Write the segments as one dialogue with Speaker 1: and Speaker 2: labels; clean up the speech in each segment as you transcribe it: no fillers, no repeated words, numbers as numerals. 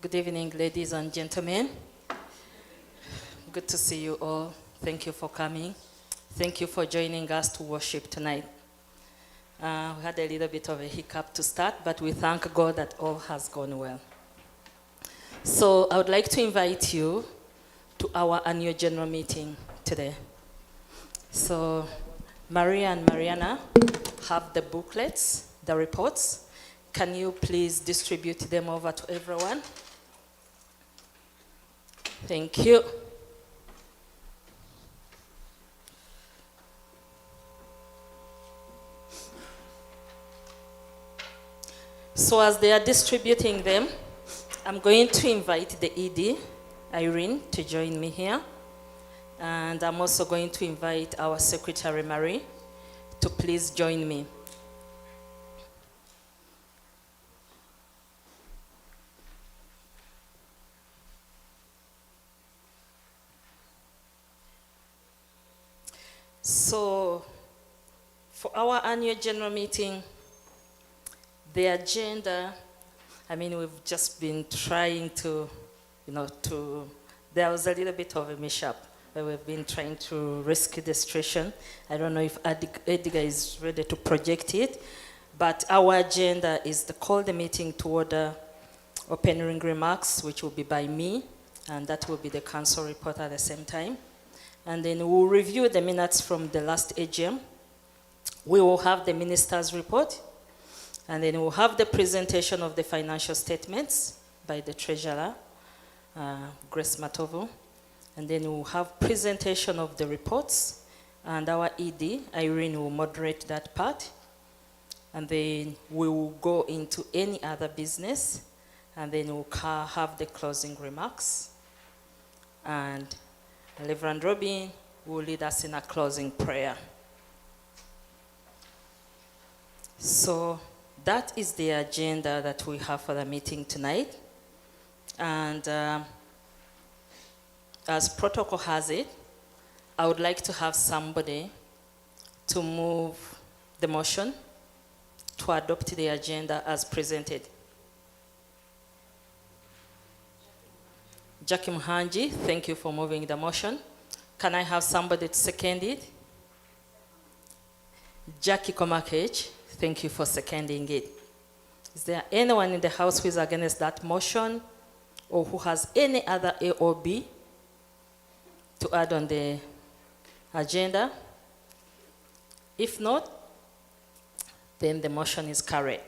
Speaker 1: Good evening, ladies and gentlemen. Good to see you all. Thank you for coming. Thank you for joining us to worship tonight. We had a little bit of a hiccup to start, but we thank God that all has gone well. So I would like to invite you to our annual general meeting today. So Maria and Mariana have the booklets, the reports. Can you please distribute them over to everyone? Thank you. So as they are distributing them, I'm going to invite the ED, Irene, to join me here. And I'm also going to invite our Secretary, Marie, to please join me. So, for our annual general meeting, the agenda, we've just been trying to, there was a little bit of a mishap where we've been trying to rescue the situation. I don't know if Edgar is ready to project it, but our agenda is to call the meeting to order, opening remarks, which will be by me, and that will be the council report at the same time. And then we'll review the minutes from the last AGM. We will have the minister's report, and then we'll have the presentation of the financial statements by the treasurer, Grace Matovo. And then we'll have presentation of the reports, and our ED, Irene, will moderate that part. And then we will go into any other business, and then we'll have the closing remarks. And Reverend Robin will lead us in a closing prayer. So that is the agenda that we have for the meeting tonight. And as protocol has it, I would like to have somebody to move the motion to adopt the agenda as presented. Jackie Muhanji, thank you for moving the motion. Can I have somebody to second it? Jackie Komakech, thank you for seconding it. Is there anyone in the house who is against that motion or who has any other A or B to add on the agenda? If not, then the motion is carried.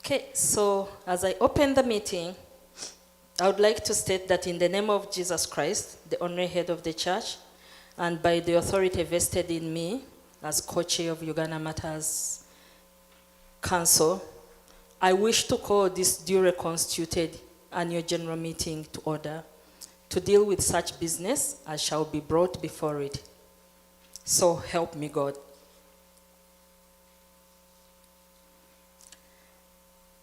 Speaker 1: Okay, so as I open the meeting, I would like to state that in the name of Jesus Christ, the only head of the church, and by the authority vested in me as co-chair of Uganda Martyrs Council, I wish to call this duly constituted annual general meeting to order to deal with such business as shall be brought before it. So help me God.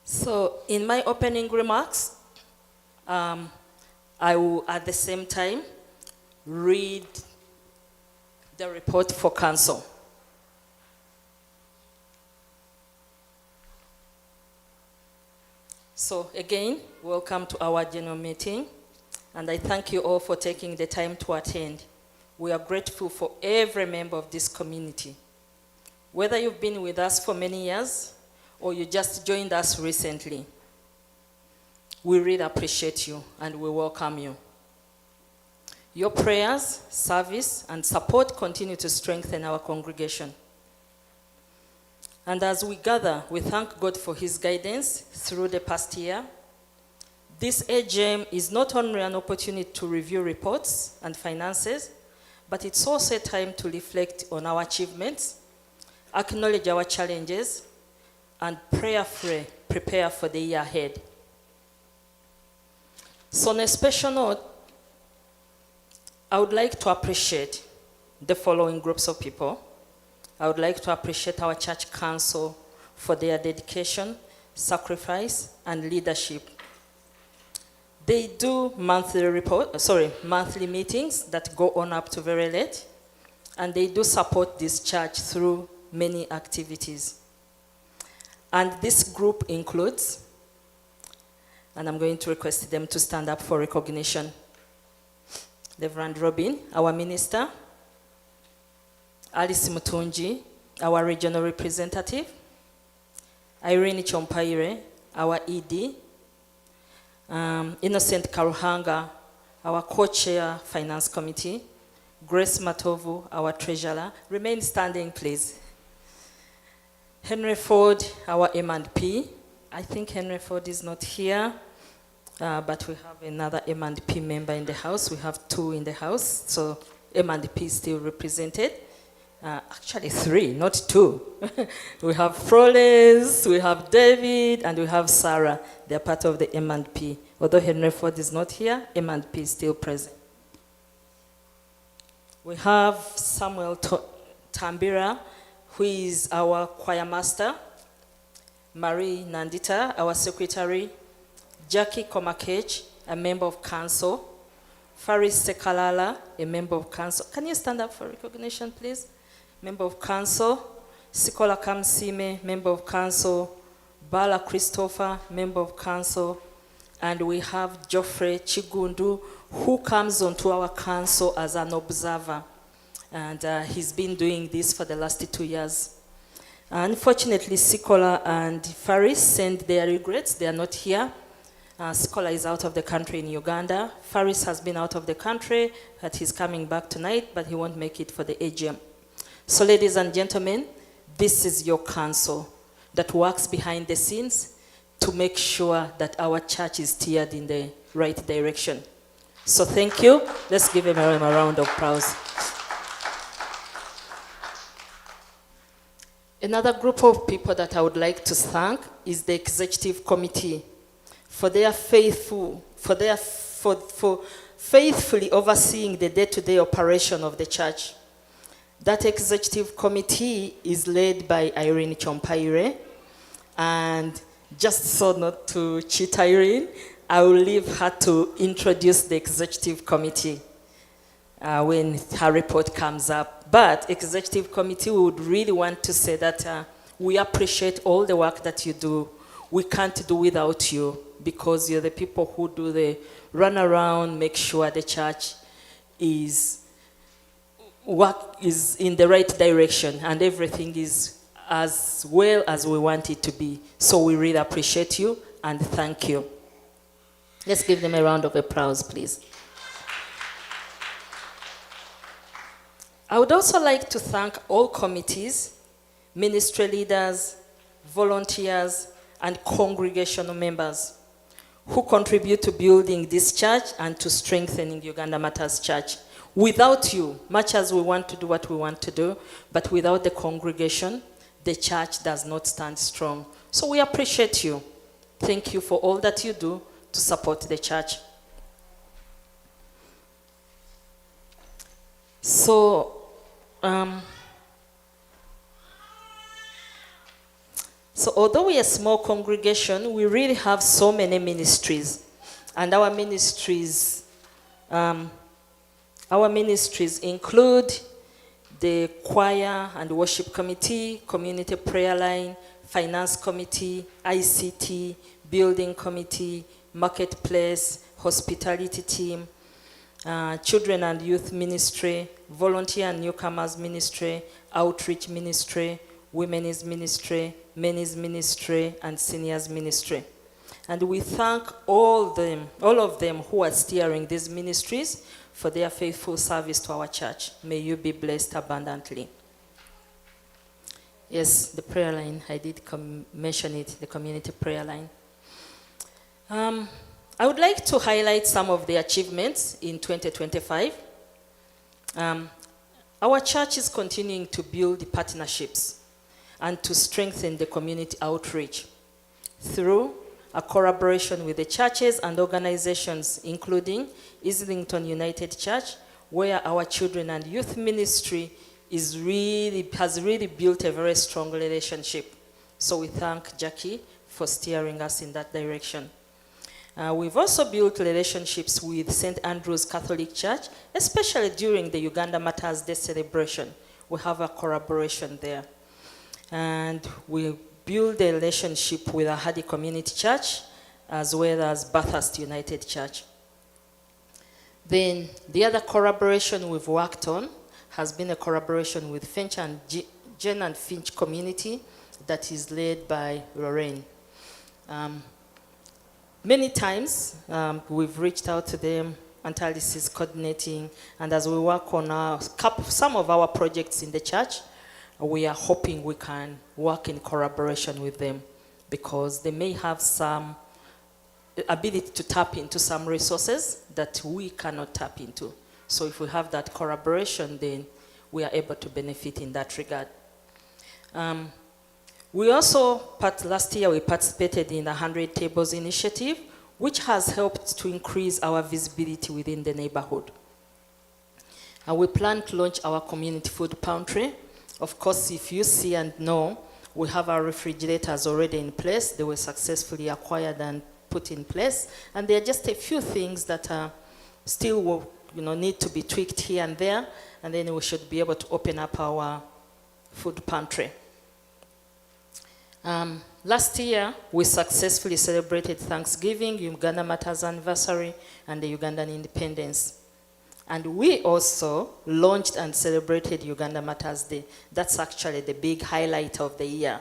Speaker 1: So in my opening remarks, I will at the same time read the report for council. So again, welcome to our general meeting, and I thank you all for taking the time to attend. We are grateful for every member of this community. Whether you've been with us for many years, or you just joined us recently, we really appreciate you and we welcome you. Your prayers, service, and support continue to strengthen our congregation. And as we gather, we thank God for his guidance through the past year. This AGM is not only an opportunity to review reports and finances, but it's also a time to reflect on our achievements, acknowledge our challenges, and prayerfully prepare for the year ahead. So on a special note, I would like to appreciate the following groups of people. I would like to appreciate our church council for their dedication, sacrifice, and leadership. They do monthly meetings that go on up to very late, and they do support this church through many activities. And this group includes, and I'm going to request them to stand up for recognition, Reverend Robin, our minister, Alice Mutunji, our regional representative, Irene Chompaire, our ED, Innocent Karuhanga, our co-chair finance committee, Grace Matovu, our treasurer. Remain standing, please. Henry Ford, our M&P. I think Henry Ford is not here, but we have another M&P member in the house. We have 2 in the house, so M&P is still represented. Actually 3, not 2. We have Froles, we have David, and we have Sarah. They're part of the M&P. Although Henry Ford is not here, M&P is still present. We have Samuel Tambira, who is our choir master, Marie Nandita, our secretary, Jackie Komakech, a member of council, Faris Sekalala, a member of council. Can you stand up for recognition, please? Member of council, Sikola Kamsime, member of council, Bala Christopher, member of council, and we have Geoffrey Chigundu, who comes onto our council as an observer. And he's been doing this for the last 2 years. Unfortunately, Sikola and Faris send their regrets. They are not here. Sikola is out of the country in Uganda. Faris has been out of the country, but he's coming back tonight, but he won't make it for the AGM. So ladies and gentlemen, this is your council that works behind the scenes to make sure that our church is steered in the right direction. So thank you. Let's give him a round of applause. Another group of people that I would like to thank is the executive committee for their faithfully overseeing the day-to-day operation of the church. That executive committee is led by Irene Chompaire, and just so not to cheat Irene, I will leave her to introduce the executive committee when her report comes up. But executive committee, we would really want to say that we appreciate all the work that you do. We can't do without you, because you're the people who do the run around, make sure the church is in the right direction and everything is as well as we want it to be. So we really appreciate you and thank you. Let's give them a round of applause, please. I would also like to thank all committees, ministry leaders, volunteers, and congregational members who contribute to building this church and to strengthening Uganda Martyrs Church. Without you, much as we want to do what we want to do, but without the congregation, the church does not stand strong. So we appreciate you. Thank you for all that you do to support the church. So, although we are a small congregation, we really have so many ministries. And our ministries include the choir and worship committee, community prayer line, finance committee, ICT, building committee, marketplace, hospitality team, children and youth ministry, volunteer and newcomers ministry, outreach ministry, women's ministry, men's ministry, and seniors ministry. And we thank all of them who are steering these ministries for their faithful service to our church. May you be blessed abundantly. Yes, the prayer line, I did mention it, the community prayer line. I would like to highlight some of the achievements in 2025. Our church is continuing to build partnerships and to strengthen the community outreach through a collaboration with the churches and organizations, including Islington United Church, where our children and youth ministry has really built a very strong relationship. So we thank Jackie for steering us in that direction. We've also built relationships with St. Andrew's Catholic Church, especially during the Uganda Martyrs Day celebration. We have a collaboration there. And we build a relationship with Ahadi Community Church as well as Bathurst United Church. Then the other collaboration we've worked on has been a collaboration with Finch and Jen and Finch community that is led by Lorraine. Many times we've reached out to them, Antalis is coordinating, and as we work on some of our projects in the church, we are hoping we can work in collaboration with them because they may have some ability to tap into some resources that we cannot tap into. So if we have that collaboration, then we are able to benefit in that regard. We also, last year we participated in the 100 Tables initiative, which has helped to increase our visibility within the neighborhood. And we plan to launch our community food pantry. Of course, if you see and know, we have our refrigerators already in place. They were successfully acquired and put in place. And there are just a few things that still will, need to be tweaked here and there. And then we should be able to open up our food pantry. Last year, we successfully celebrated Thanksgiving, Uganda Martyrs anniversary, and the Ugandan independence. And we also launched and celebrated Uganda Martyrs Day. That's actually the big highlight of the year,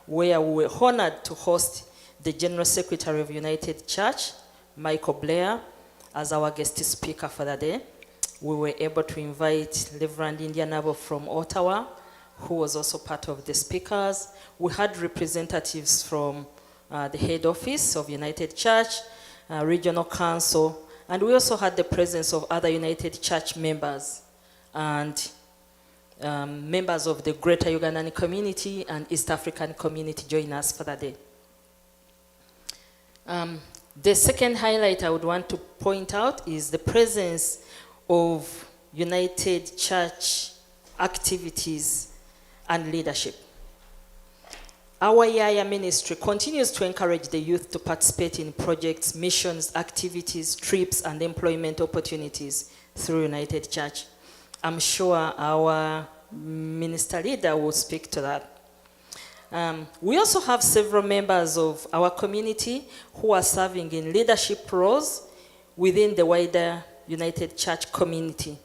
Speaker 1: where we were honored to host the General Secretary of United Church, Michael Blair, as our guest speaker for the day. We were able to invite Reverend Indianabo from Ottawa, who was also part of the speakers. We had representatives from the head office of United Church, regional council, and we also had the presence of other United Church members and members of the Greater Ugandan community and East African community join us for the day. The second highlight I would want to point out is the presence of United Church activities and leadership. Our Yaya ministry continues to encourage the youth to participate in projects, missions, activities, trips, and employment opportunities through United Church. I'm sure our minister leader will speak to that. We also have several members of our community who are serving in leadership roles within the wider United Church community.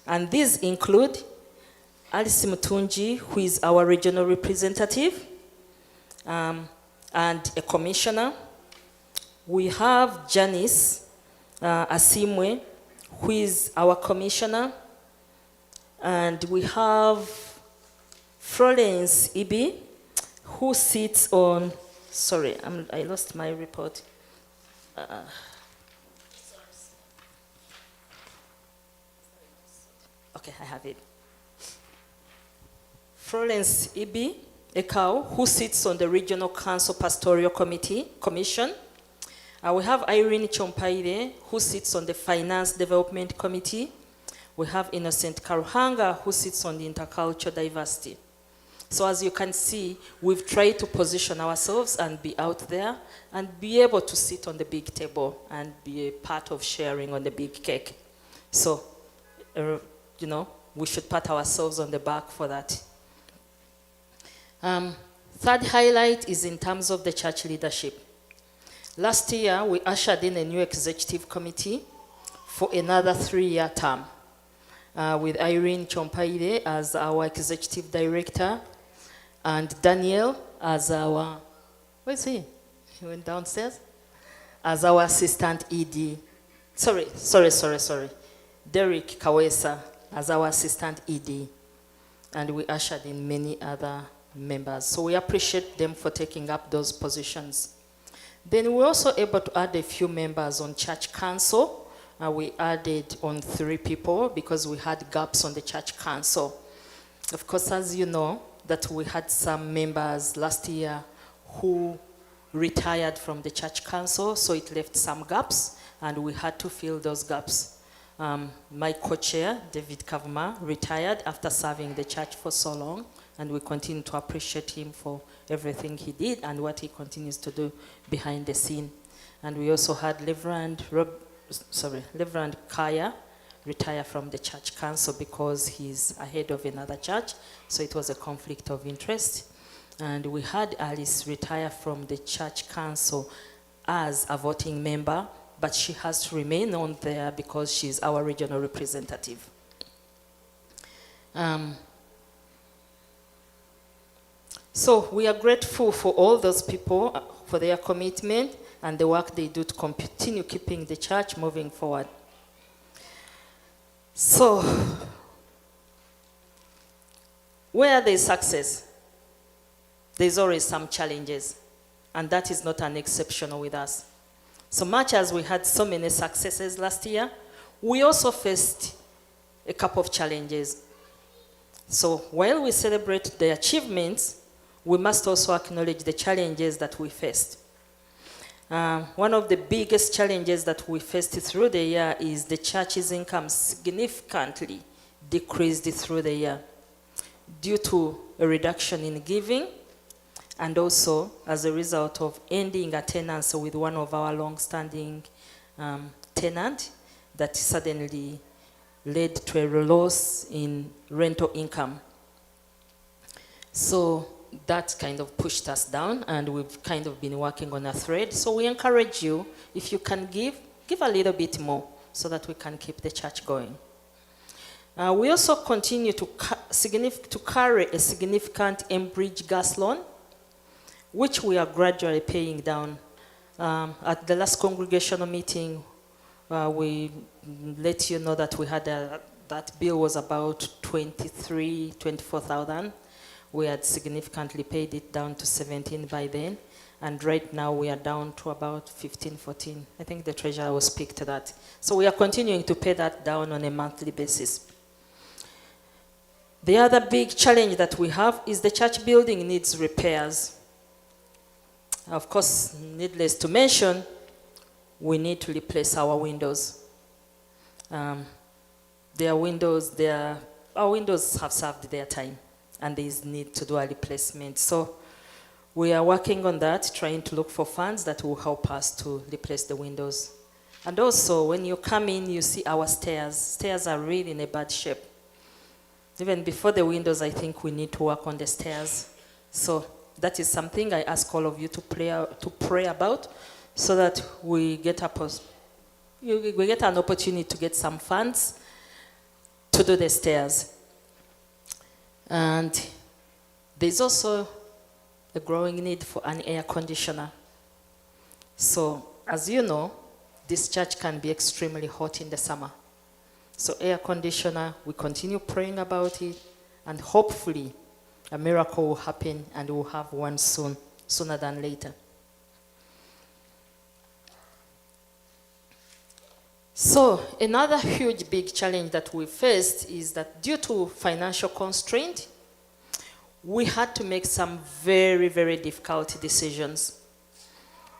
Speaker 1: And these include Alice Mutunji, who is our regional representative, and a commissioner. We have Janice Asimwe, who is our commissioner. And we have Florence Ibi, who sits on, sorry, I lost my report. Okay, I have it. Florence Ibi Ekau, who sits on the Regional Council Pastoral Commission. We have Irene Chompaire, who sits on the Finance Development Committee. We have Innocent Karuhanga, who sits on the Intercultural Diversity. So as you can see, we've tried to position ourselves and be out there and be able to sit on the big table and be a part of sharing on the big cake. So, we should pat ourselves on the back for that. Third highlight is in terms of the church leadership. Last year, we ushered in a new executive committee for another 3-year term with Irene Chompaire as our executive director and Daniel as our, where is he? He went downstairs? As our assistant ED. Sorry. Derek Kawesa as our assistant ED. And we ushered in many other members. So we appreciate them for taking up those positions. Then we were also able to add a few members on church council. We added on 3 people because we had gaps on the church council. Of course, as you know, that we had some members last year who retired from the church council, so it left some gaps, and we had to fill those gaps. My co-chair, David Kavuma, retired after serving the church for so long, and we continue to appreciate him for everything he did and what he continues to do behind the scene. And we also had Reverend Kaya retire from the church council because he's ahead of another church, so it was a conflict of interest. And we had Alice retire from the church council as a voting member, but she has to remain on there because she's our regional representative. So we are grateful for all those people, for their commitment and the work they do to continue keeping the church moving forward. So, where there is success, there's always some challenges, and that is not an exception with us. So much as we had so many successes last year, we also faced a couple of challenges. So while we celebrate the achievements, we must also acknowledge the challenges that we faced. One of the biggest challenges that we faced through the year is the church's income significantly decreased through the year due to a reduction in giving, and also as a result of ending a tenancy with one of our long-standing tenants that suddenly led to a loss in rental income. So that kind of pushed us down, and we've kind of been working on a thread. So we encourage you, if you can give a little bit more so that we can keep the church going. We also continue to carry a significant Enbridge gas loan, which we are gradually paying down. At the last congregational meeting, we let you know that we had that bill was about 24,000. We had significantly paid it down to 17 by then, and right now we are down to about 15, 14. I think the treasurer will speak to that. So we are continuing to pay that down on a monthly basis. The other big challenge that we have is the church building needs repairs. Of course, needless to mention, we need to replace our windows. Our windows have served their time, and there is need to do a replacement. So we are working on that, trying to look for funds that will help us to replace the windows. And also, when you come in, you see our stairs. Stairs are really in a bad shape. Even before the windows, I think we need to work on the stairs. So that is something I ask all of you to pray about, so that we get an opportunity to get some funds to do the stairs. And there's also a growing need for an air conditioner. So, as you know, this church can be extremely hot in the summer. So air conditioner, we continue praying about it, and hopefully a miracle will happen and we'll have one soon, sooner than later. So another huge big challenge that we faced is that due to financial constraint, we had to make some very, very difficult decisions.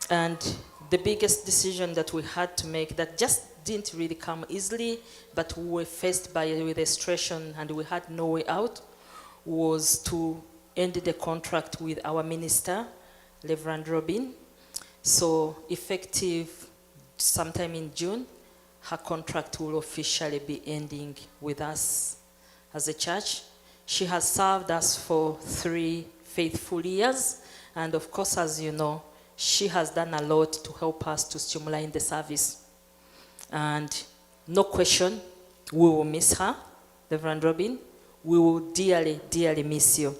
Speaker 1: And the biggest decision that we had to make that just didn't really come easily, but we were faced with a situation and we had no way out, was to end the contract with our minister, Reverend Robin. So effective sometime in June, her contract will officially be ending with us as a church. She has served us for 3 faithful years, and of course, as you know, she has done a lot to help us to streamline the service. And no question, we will miss her, Reverend Robin. We will dearly, dearly miss you.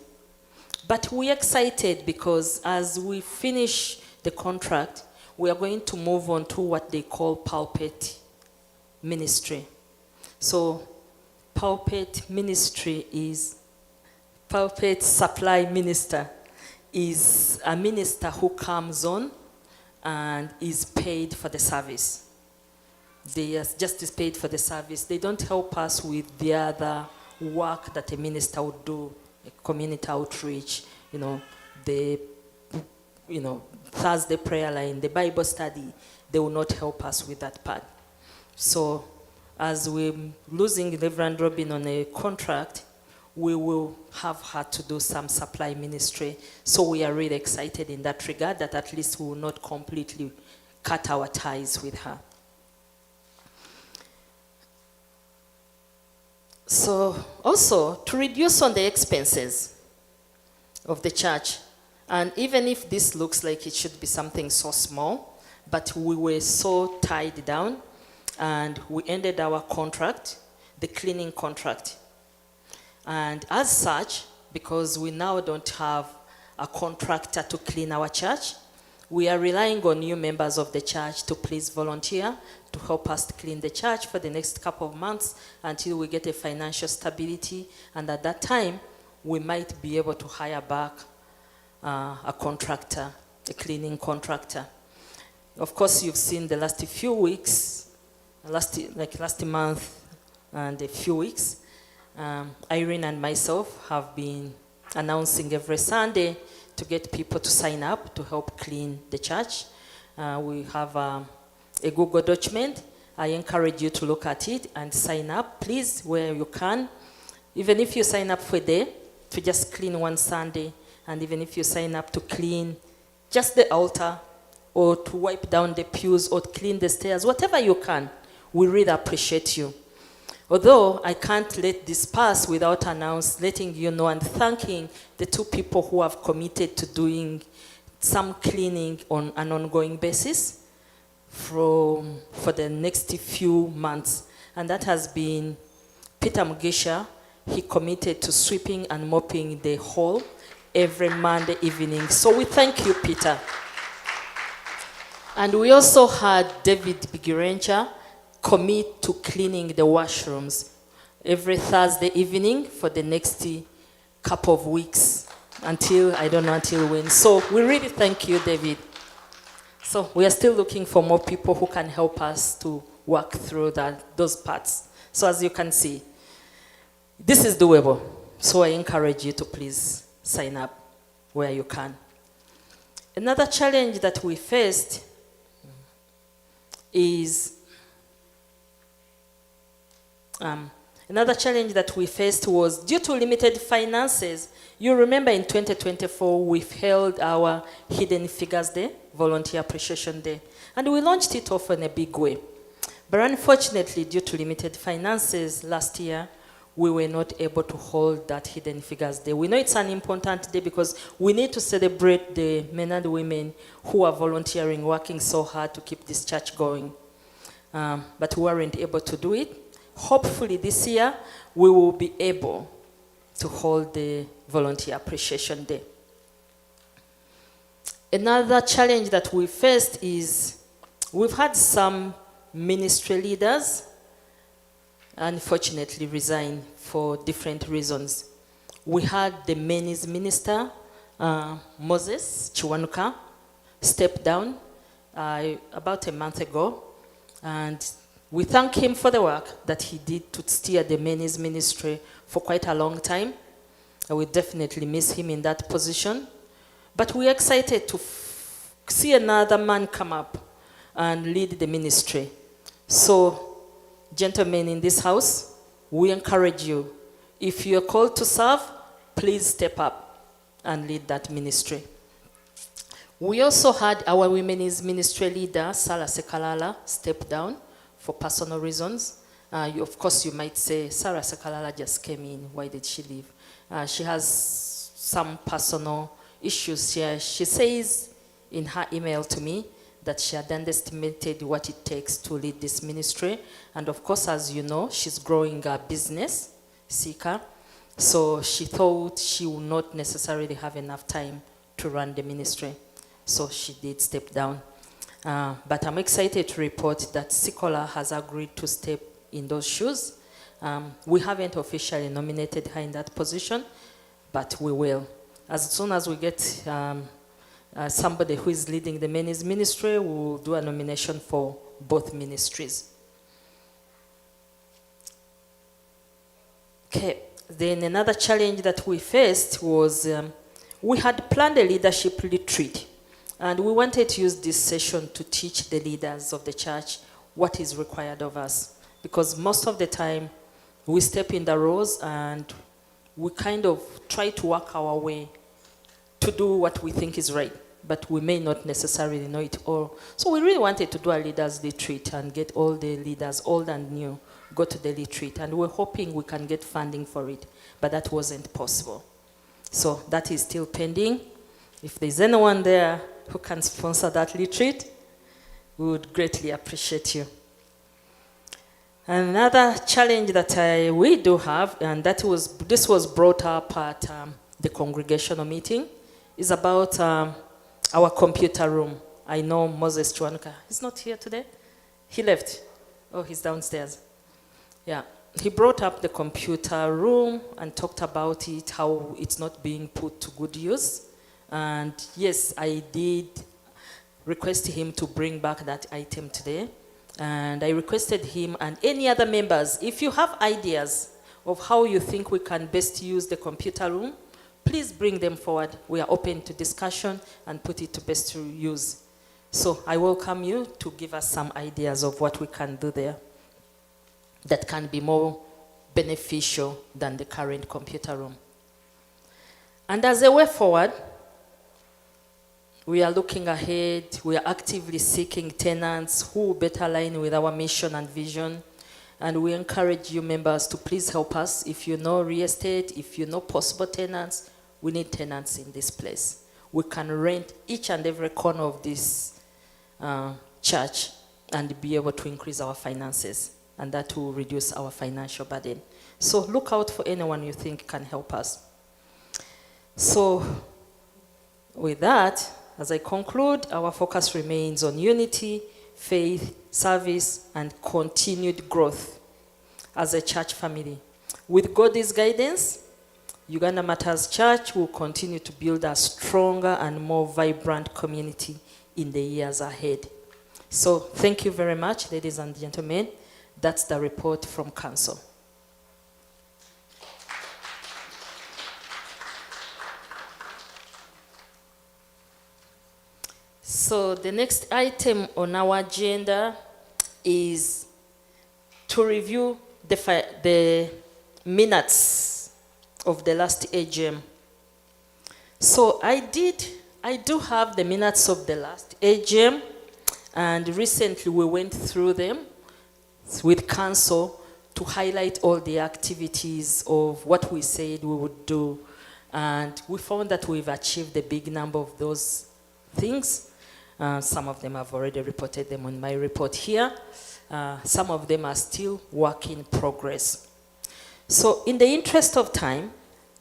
Speaker 1: But we're excited because as we finish the contract, we are going to move on to what they call pulpit ministry. So pulpit supply minister is a minister who comes on and is paid for the service. They are just paid for the service. They don't help us with the other work that a minister would do, community outreach, the Thursday prayer line, the Bible study. They will not help us with that part. So as we're losing Reverend Robin on a contract, we will have her to do some supply ministry. So we are really excited in that regard, that at least we will not completely cut our ties with her. So also, to reduce on the expenses, of the church. And even if this looks like it should be something so small, but we were so tied down, and we ended our contract, the cleaning contract. And as such, because we now don't have a contractor to clean our church, we are relying on new members of the church to please volunteer to help us to clean the church for the next couple of months until we get a financial stability. And at that time, we might be able to hire back a contractor, a cleaning contractor. Of course, you've seen the last few weeks, last month and a few weeks, Irene and myself have been announcing every Sunday to get people to sign up to help clean the church. We have a Google document. I encourage you to look at it and sign up, please, where you can. Even if you sign up for a day, to just clean one Sunday, and even if you sign up to clean just the altar, or to wipe down the pews, or clean the stairs, whatever you can, we really appreciate you. Although I can't let this pass without letting you know and thanking the two people who have committed to doing some cleaning on an ongoing basis for the next few months. And that has been Peter Mugisha. He committed to sweeping and mopping the hall every Monday evening. So we thank you, Peter. And we also had David Bigirencha commit to cleaning the washrooms every Thursday evening for the next couple of weeks until, I don't know until when. So we really thank you, David. So we are still looking for more people who can help us to work through those parts. So as you can see, this is doable. So I encourage you to please sign up where you can. Another challenge that we faced was due to limited finances. You remember in 2024, we held our Hidden Figures Day, Volunteer Appreciation Day, and we launched it off in a big way. But unfortunately, due to limited finances last year, we were not able to hold that Hidden Figures Day. We know it's an important day because we need to celebrate the men and women who are volunteering, working so hard to keep this church going. But we weren't able to do it. Hopefully this year, we will be able to hold the Volunteer Appreciation Day. Another challenge that we faced is we've had some ministry leaders unfortunately resign for different reasons. We had the men's minister, Moses Chiwanuka, step down about a month ago, and we thank him for the work that he did to steer the men's ministry for quite a long time. I will definitely miss him in that position. But we're excited to see another man come up and lead the ministry. So, gentlemen in this house, we encourage you. If you're called to serve, please step up and lead that ministry. We also had our women's ministry leader, Sarah Sekalala, step down for personal reasons. Of course, you might say, Sarah Sekalala just came in. Why did she leave? She has some personal issues here. She says in her email to me that she had underestimated what it takes to lead this ministry. And of course, as you know, she's growing a business, Sika. So she thought she would not necessarily have enough time to run the ministry. So she did step down. But I'm excited to report that Sikola has agreed to step in those shoes. We haven't officially nominated her in that position, but we will. As soon as we get somebody who is leading the men's ministry, we will do a nomination for both ministries. Okay, then another challenge that we faced was we had planned a leadership retreat, and we wanted to use this session to teach the leaders of the church what is required of us. Because most of the time, we step in the roles and we kind of try to work our way to do what we think is right, but we may not necessarily know it all. So we really wanted to do a leaders retreat and get all the leaders, old and new, go to the retreat. And we're hoping we can get funding for it, but that wasn't possible. So that is still pending. If there's anyone there who can sponsor that retreat, we would greatly appreciate you. Another challenge that we do have, and this was brought up at the congregational meeting, is about our computer room. I know Moses Chwanuka. He's not here today. He left. Oh, he's downstairs. Yeah. He brought up the computer room and talked about it, how it's not being put to good use. And yes, I did request him to bring back that item today. And I requested him and any other members, if you have ideas of how you think we can best use the computer room, please bring them forward. We are open to discussion and put it to best use. So I welcome you to give us some ideas of what we can do there that can be more beneficial than the current computer room. And as a way forward, we are looking ahead. We are actively seeking tenants who will better align with our mission and vision. And we encourage you members to please help us. If you know real estate, if you know possible tenants, we need tenants in this place. We can rent each and every corner of this church and be able to increase our finances. And that will reduce our financial burden. So look out for anyone you think can help us. So with that, as I conclude, our focus remains on unity, faith, service, and continued growth as a church family. With God's guidance, Uganda Martyrs Church will continue to build a stronger and more vibrant community in the years ahead. So thank you very much, ladies and gentlemen. That's the report from Council. So the next item on our agenda is to review the minutes of the last AGM. So I do have the minutes of the last AGM, and recently we went through them with council to highlight all the activities of what we said we would do. And we found that we've achieved a big number of those things. Some of them I've already reported them on my report here. Some of them are still work in progress. So in the interest of time,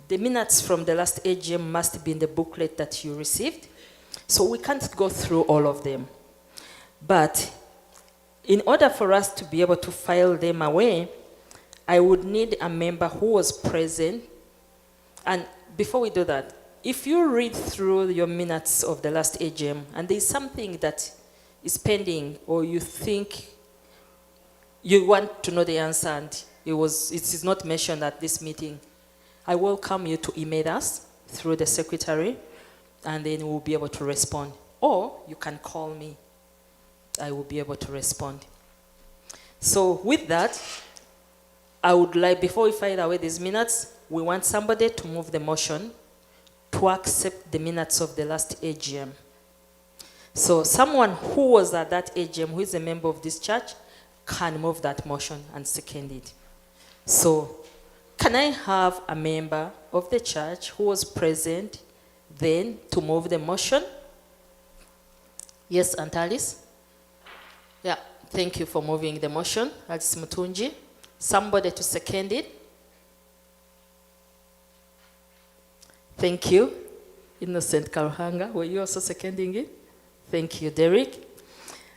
Speaker 1: the minutes from the last AGM must be in the booklet that you received. So we can't go through all of them. But in order for us to be able to file them away, I would need a member who was present. And before we do that, if you read through your minutes of the last AGM and there's something that is pending or you think you want to know the answer and it is not mentioned at this meeting, I welcome you to email us through the secretary and then we'll be able to respond. Or you can call me. I will be able to respond. So with that, I would like, before we file away these minutes, we want somebody to move the motion to accept the minutes of the last AGM. So someone who was at that AGM, who is a member of this church, can move that motion and second it. So can I have a member of the church who was present then to move the motion? Yes, Aunt Alice? Yeah, thank you for moving the motion. Alice Mutunji. Somebody to second it? Thank you. Innocent Karuhanga, were you also seconding it? Thank you, Derek.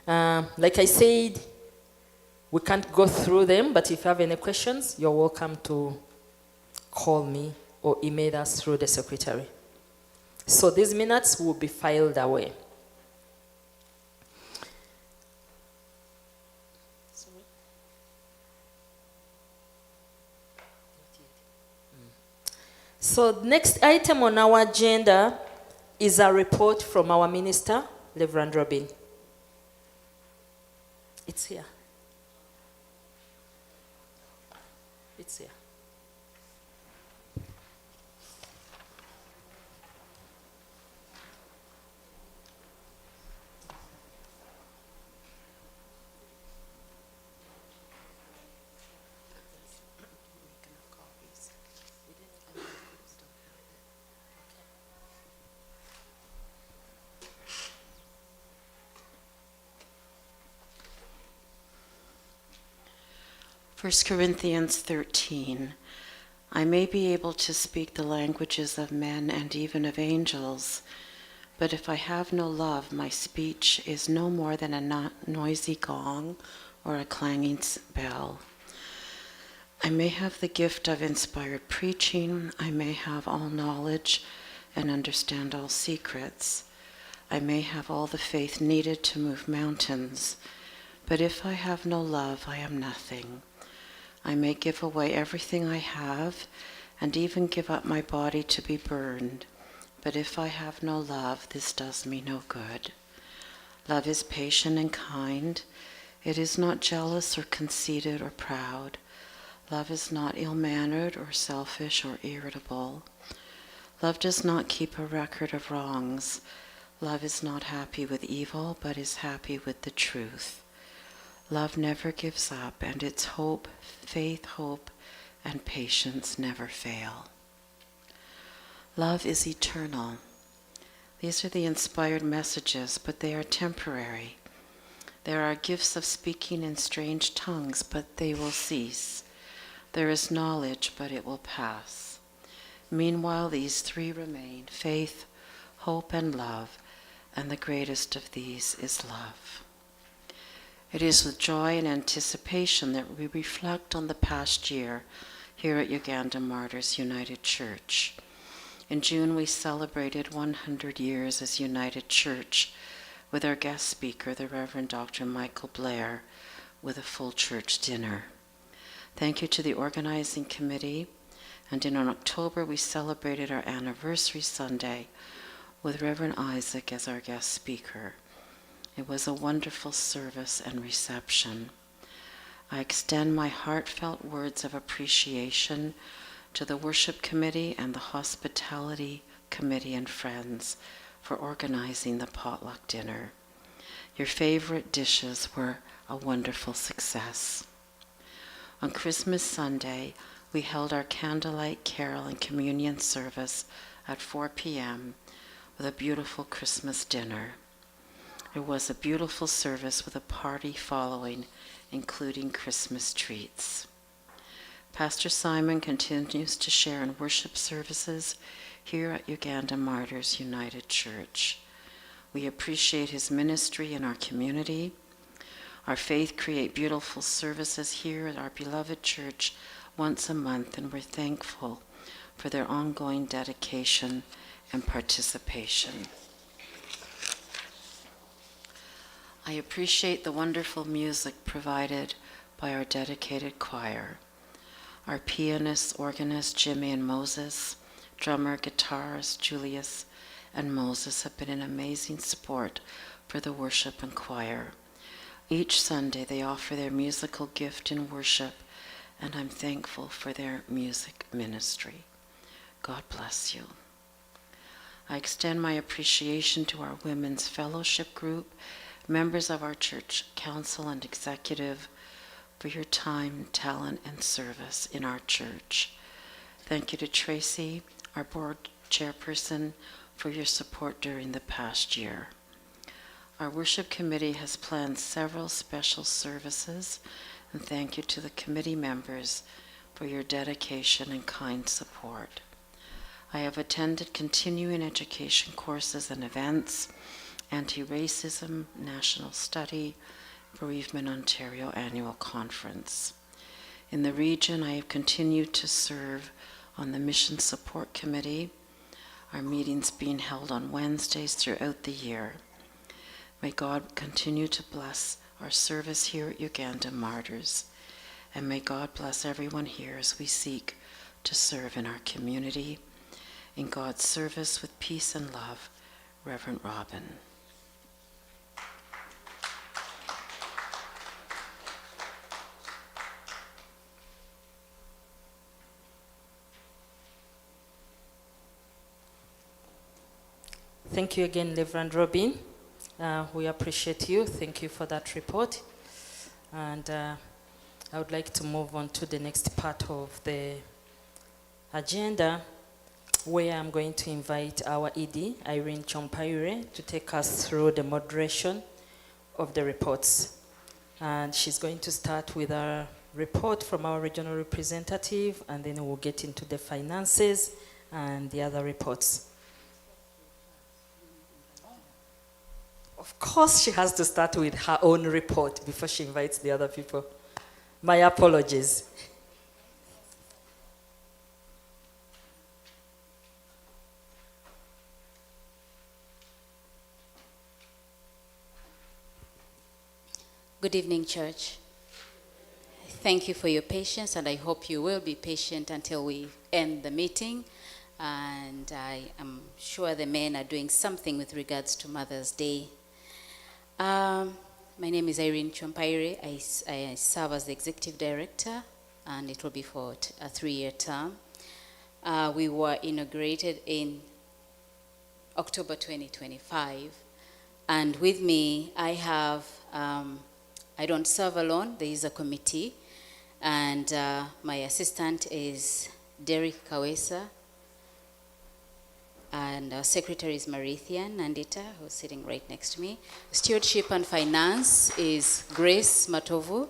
Speaker 1: Like I said, we can't go through them, but if you have any questions, you're welcome to call me or email us through the secretary. So these minutes will be filed away. So the next item on our agenda is a report from our minister, Reverend Robin. It's here. It's here.
Speaker 2: 1 Corinthians 13. I may be able to speak the languages of men and even of angels, but if I have no love, my speech is no more than a noisy gong or a clanging bell. I may have the gift of inspired preaching, I may have all knowledge and understand all secrets, I may have all the faith needed to move mountains, but if I have no love, I am nothing. I may give away everything I have and even give up my body to be burned, but if I have no love, this does me no good. Love is patient and kind. It is not jealous or conceited or proud. Love is not ill-mannered or selfish or irritable. Love does not keep a record of wrongs. Love is not happy with evil, but is happy with the truth. Love never gives up, and its faith, hope, and patience never fail. Love is eternal. These are the inspired messages, but they are temporary. There are gifts of speaking in strange tongues, but they will cease. There is knowledge, but it will pass. Meanwhile, these three remain: faith, hope, and love, and the greatest of these is love. It is with joy and anticipation that we reflect on the past year here at Uganda Martyrs United Church. In June, we celebrated 100 years as United Church with our guest speaker, the Reverend Dr. Michael Blair, with a full church dinner. Thank you to the organizing committee. And in October, we celebrated our anniversary Sunday with Reverend Isaac as our guest speaker. It was a wonderful service and reception. I extend my heartfelt words of appreciation to the worship committee and the hospitality committee and friends for organizing the potluck dinner. Your favorite dishes were a wonderful success. On Christmas Sunday, we held our candlelight carol and communion service at 4 p.m. with a beautiful Christmas dinner. It was a beautiful service with a party following, including Christmas treats. Pastor Simon continues to share in worship services here at Uganda Martyrs United Church. We appreciate his ministry in our community. Our faith create beautiful services here at our beloved church once a month, and we're thankful for their ongoing dedication and participation. I appreciate the wonderful music provided by our dedicated choir. Our pianists, organist Jimmy and Moses, drummer, guitarist Julius and Moses have been an amazing support for the worship and choir. Each Sunday they offer their musical gift in worship, and I'm thankful for their music ministry. God bless you. I extend my appreciation to our women's fellowship group, members of our church council and executive, for your time, talent, and service in our church. Thank you to Tracy, our board chairperson, for your support during the past year. Our worship committee has planned several special services, and thank you to the committee members for your dedication and kind support. I have attended continuing education courses and events, Anti-Racism, National Study, Bereavement Ontario Annual Conference. In the region, I have continued to serve on the Mission Support Committee, our meetings being held on Wednesdays throughout the year. May God continue to bless our service here at Uganda Martyrs, and may God bless everyone here as we seek to serve in our community. In God's service with peace and love, Reverend Robin.
Speaker 1: Thank you again, Reverend Robin. We appreciate you. Thank you for that report. And I would like to move on to the next part of the agenda, where I'm going to invite our ED, Irene Chompaire, to take us through the moderation of the reports. And she's going to start with our report from our regional representative, and then we'll get into the finances and the other reports. Of course, she has to start with her own report before she invites the other people. My apologies.
Speaker 3: Good evening, church. Thank you for your patience, and I hope you will be patient until we end the meeting. And I am sure the men are doing something with regards to Mother's Day. My name is Irene Chompaire. I serve as the executive director, and it will be for a 3-year term. We were inaugurated in October 2025, and with me I have I don't serve alone. There is a committee, and my assistant is Derek Kawesa, and our secretary is Marithian Nandita, who's sitting right next to me. Stewardship and finance is Grace Matovu,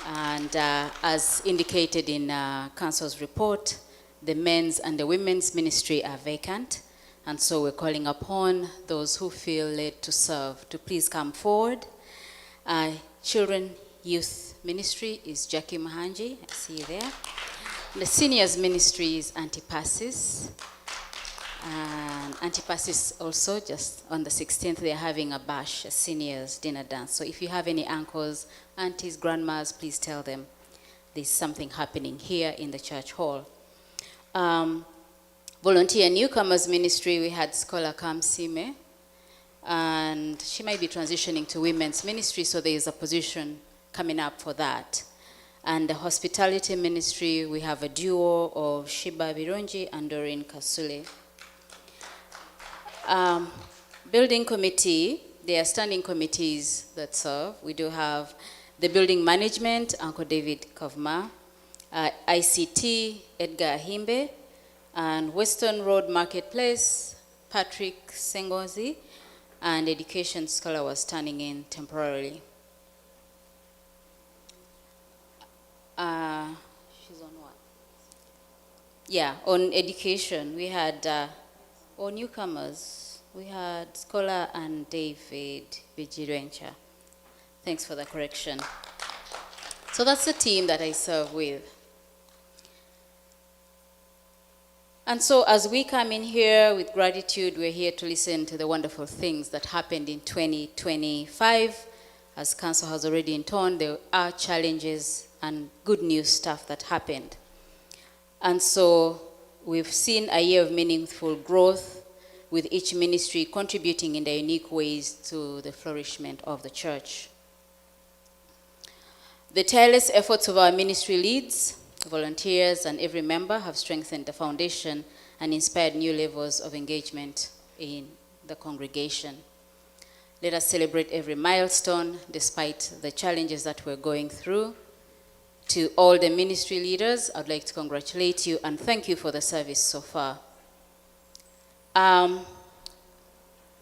Speaker 3: and as indicated in council's report, the men's and the women's ministry are vacant, and so we're calling upon those who feel led to serve to please come forward. Children Youth Ministry is Jackie Mahanji, I see you there. The Seniors Ministry is Antipasis. And Antipasis also, just on the 16th, they're having a bash, a seniors dinner dance. So if you have any uncles, aunties, grandmas, please tell them there's something happening here in the church hall. Volunteer Newcomers Ministry, we had Scholar Kamsime, and she might be transitioning to women's ministry, so there is a position coming up for that. And the hospitality ministry, we have a duo of Shiba Birunji and Doreen Kasule. Building committee, there are standing committees that serve. We do have the building management, Uncle David Kavma, ICT, Edgar Himbe, and Western Road Marketplace, Patrick Sengozi, and education scholar was standing in temporarily. She's on what? Yeah, on education, we had, newcomers, we had Scholar and David Vigirencha. Thanks for the correction. So that's the team that I serve with. And so as we come in here with gratitude, we're here to listen to the wonderful things that happened in 2025. As Council has already intoned, there are challenges and good news stuff that happened. And so we've seen a year of meaningful growth, with each ministry contributing in their unique ways to the flourishment of the church. The tireless efforts of our ministry leads, volunteers, and every member have strengthened the foundation and inspired new levels of engagement in the congregation. Let us celebrate every milestone despite the challenges that we're going through. To all the ministry leaders, I'd like to congratulate you and thank you for the service so far.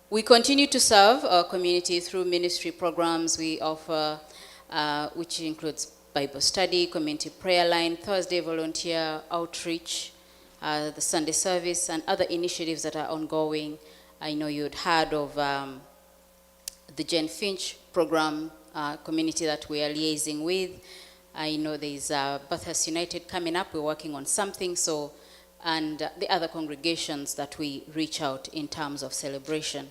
Speaker 3: We continue to serve our community through ministry programs we offer, which includes Bible study, community prayer line, Thursday volunteer outreach, the Sunday service, and other initiatives that are ongoing. I know you'd heard of the Jen Finch program community that we are liaising with. I know there's Bathurst United coming up. We're working on something. So, and the other congregations that we reach out in terms of celebration.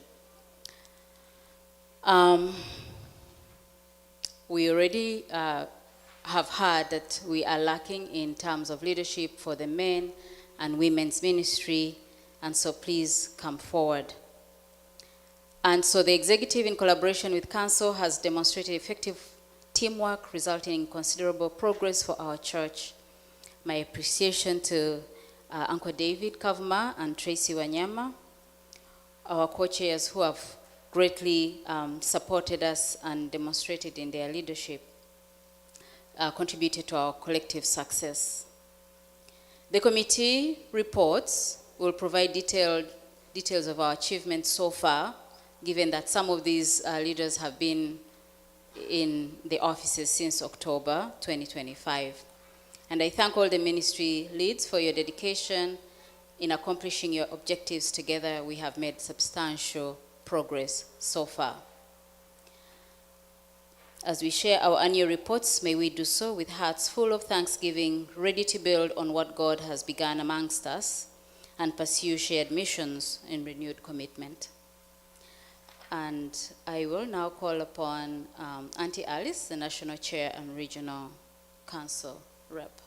Speaker 3: We already have heard that we are lacking in terms of leadership for the men and women's ministry, and so please come forward. And so the executive, in collaboration with council, has demonstrated effective teamwork, resulting in considerable progress for our church. My appreciation to Uncle David Kavma and Tracy Wanyama, our co-chairs who have greatly supported us and demonstrated in their leadership, contributed to our collective success. The committee reports will provide details of our achievements so far, given that some of these leaders have been in the offices since October 2025. And I thank all the ministry leads for your dedication in accomplishing your objectives. Together, we have made substantial progress so far. As we share our annual reports, may we do so with hearts full of thanksgiving, ready to build on what God has begun amongst us and pursue shared missions in renewed commitment. And I will now call upon Auntie Alice, the National Chair and Regional Council Rep.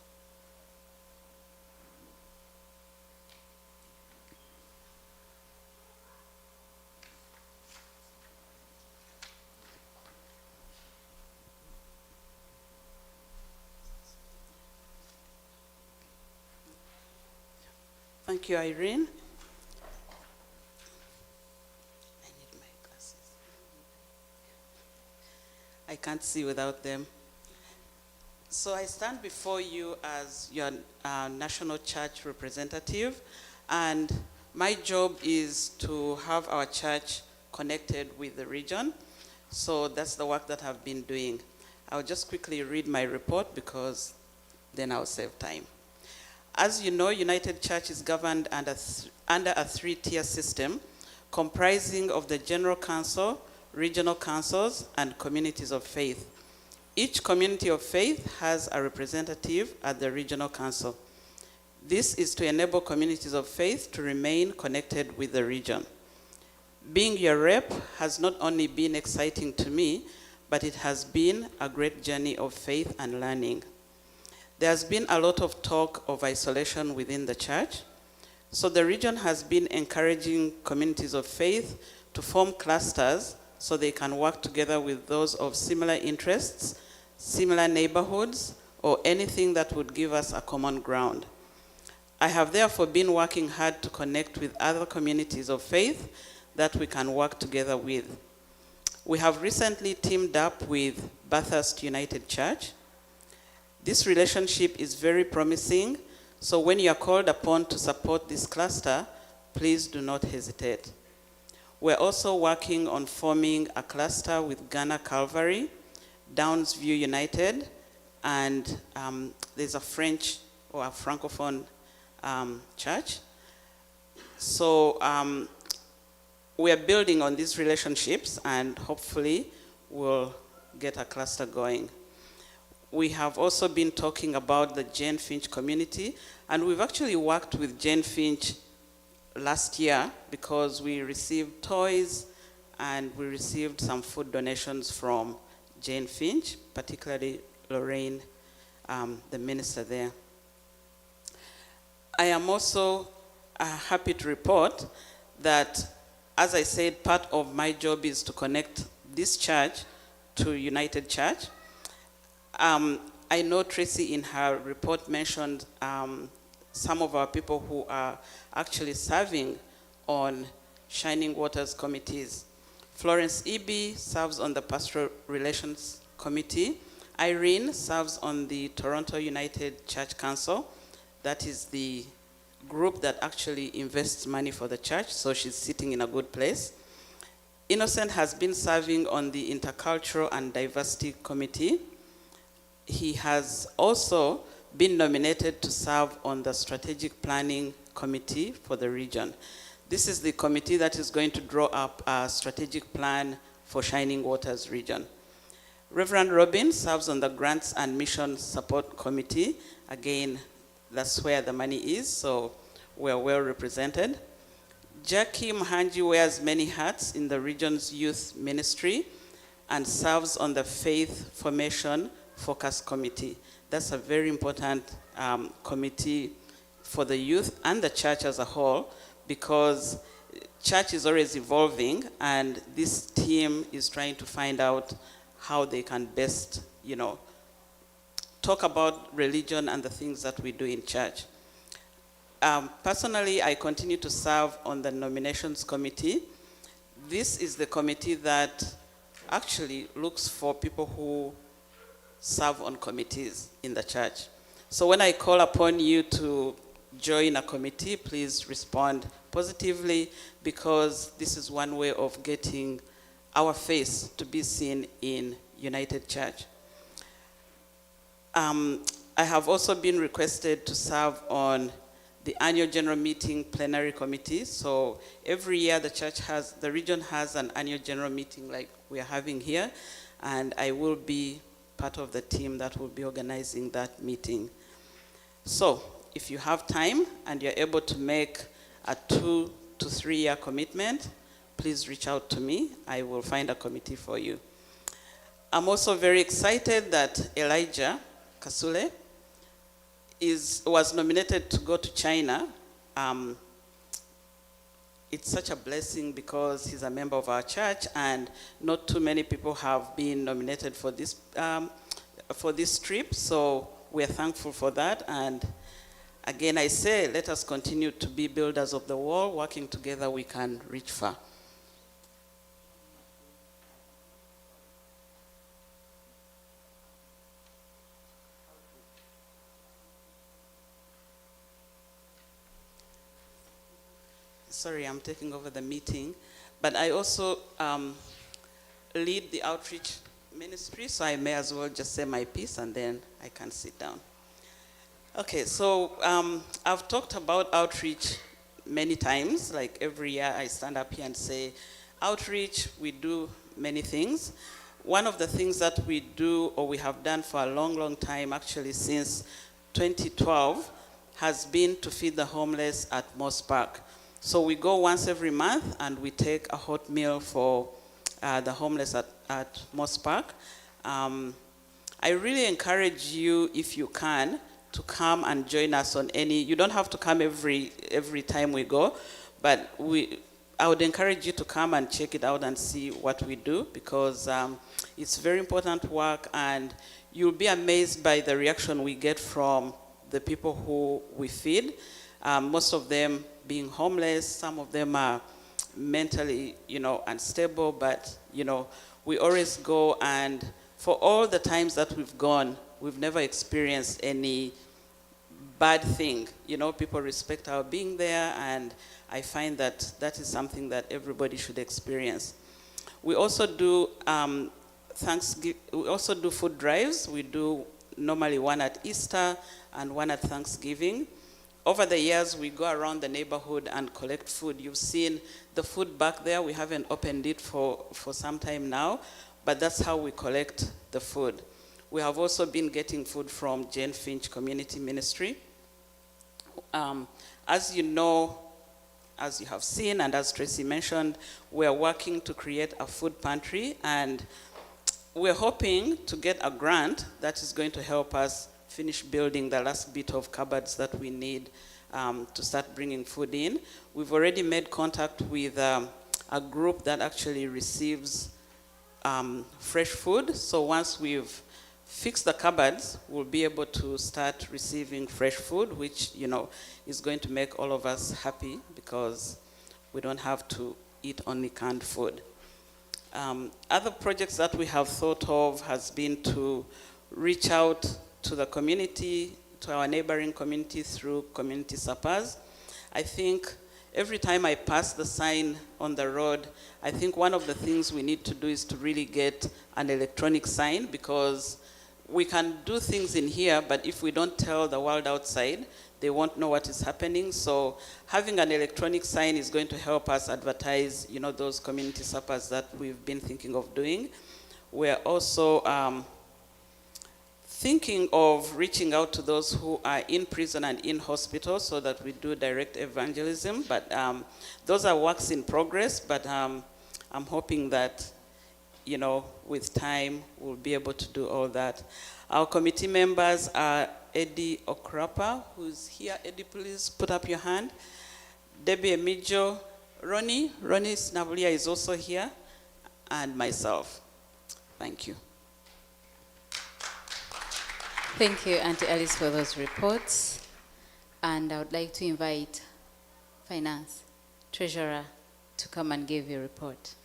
Speaker 4: Thank you, Irene. I need my glasses. I can't see without them. So I stand before you as your national church representative, and my job is to have our church connected with the region. So that's the work that I've been doing. I'll just quickly read my report because then I'll save time. As you know, United Church is governed under a three-tier system comprising of the General Council, regional councils, and communities of faith. Each community of faith has a representative at the regional council. This is to enable communities of faith to remain connected with the region. Being your rep has not only been exciting to me, but it has been a great journey of faith and learning. There's been a lot of talk of isolation within the church, so the region has been encouraging communities of faith to form clusters so they can work together with those of similar interests, similar neighborhoods, or anything that would give us a common ground. I have therefore been working hard to connect with other communities of faith that we can work together with. We have recently teamed up with Bathurst United Church. This relationship is very promising, so when you are called upon to support this cluster, please do not hesitate. We're also working on forming a cluster with Ghana Calvary, Downsview United, and there's a French or a Francophone church. So we are building on these relationships, and hopefully we'll get a cluster going. We have also been talking about the Jane Finch community, and we've actually worked with Jane Finch last year because we received toys and we received some food donations from Jane Finch, particularly Lorraine, the minister there. I am also happy to report that, as I said, part of my job is to connect this church to United Church. I know Tracy in her report mentioned some of our people who are actually serving on Shining Waters committees. Florence Eby serves on the Pastoral Relations Committee. Irene serves on the Toronto United Church Council. That is the group that actually invests money for the church, so she's sitting in a good place. Innocent has been serving on the Intercultural and Diversity Committee. He has also been nominated to serve on the Strategic Planning Committee for the region. This is the committee that is going to draw up a strategic plan for Shining Waters region. Reverend Robin serves on the Grants and Mission Support Committee. Again, that's where the money is, so we're well represented. Jackie Mahanji wears many hats in the region's youth ministry and serves on the Faith Formation Focus Committee. That's a very important committee for the youth and the church as a whole, because church is always evolving, and this team is trying to find out how they can best, talk about religion and the things that we do in church. Personally, I continue to serve on the Nominations Committee. This is the committee that actually looks for people who serve on committees in the church. So when I call upon you to join a committee, please respond positively, because this is one way of getting our face to be seen in United Church. I have also been requested to serve on the annual general meeting plenary committee. So every year the region has an annual general meeting like we are having here, and I will be part of the team that will be organizing that meeting. So if you have time and you're able to make a 2 to 3 year commitment, please reach out to me. I will find a committee for you. I'm also very excited that Elijah Kasule was nominated to go to China. It's such a blessing because he's a member of our church, and not too many people have been nominated for this trip, so we're thankful for that. And again, I say, let us continue to be builders of the wall. Working together, we can reach far. Sorry, I'm taking over the meeting, but I also lead the outreach ministry, so I may as well just say my piece and then I can sit down. Okay, so I've talked about outreach many times. Like every year I stand up here and say, outreach, we do many things. One of the things that we do, or we have done for a long, long time, actually since 2012, has been to feed the homeless at Moss Park. So we go once every month and we take a hot meal for the homeless at Moss Park. I really encourage you, if you can, to come and join us on any. You don't have to come every time we go, but I would encourage you to come and check it out and see what we do, because it's very important work, and you'll be amazed by the reaction we get from the people who we feed. Most of them being homeless, some of them are mentally, unstable, but, we always go, and for all the times that we've gone, we've never experienced any bad thing. People respect our being there, and I find that that is something that everybody should experience. We also do we also do food drives. We do normally one at Easter and one at Thanksgiving. Over the years, we go around the neighborhood and collect food. You've seen the food back there. We haven't opened it for some time now, but that's how we collect the food. We have also been getting food from Jane Finch Community Ministry. As you know, as you have seen, and as Tracy mentioned, we are working to create a food pantry, and we're hoping to get a grant that is going to help us finish building the last bit of cupboards that we need to start bringing food in. We've already made contact with a group that actually receives fresh food. So once we've fixed the cupboards, we'll be able to start receiving fresh food, which, is going to make all of us happy, because we don't have to eat only canned food. Other projects that we have thought of has been to reach out to the community, to our neighboring community through community suppers. I think every time I pass the sign on the road, I think one of the things we need to do is to really get an electronic sign, because we can do things in here, but if we don't tell the world outside, they won't know what is happening. So having an electronic sign is going to help us advertise, those community suppers that we've been thinking of doing. We're also thinking of reaching out to those who are in prison and in hospital so that we do direct evangelism. But those are works in progress, but I'm hoping that, with time, we'll be able to do all that. Our committee members are Eddie Okrapa, who's here. Eddie, please put up your hand. Debbie Emijo, Ronnie Snavulia is also here, and myself. Thank you.
Speaker 3: Thank you, Auntie Alice, for those reports. And I would like to invite Finance Treasurer to come and give your report.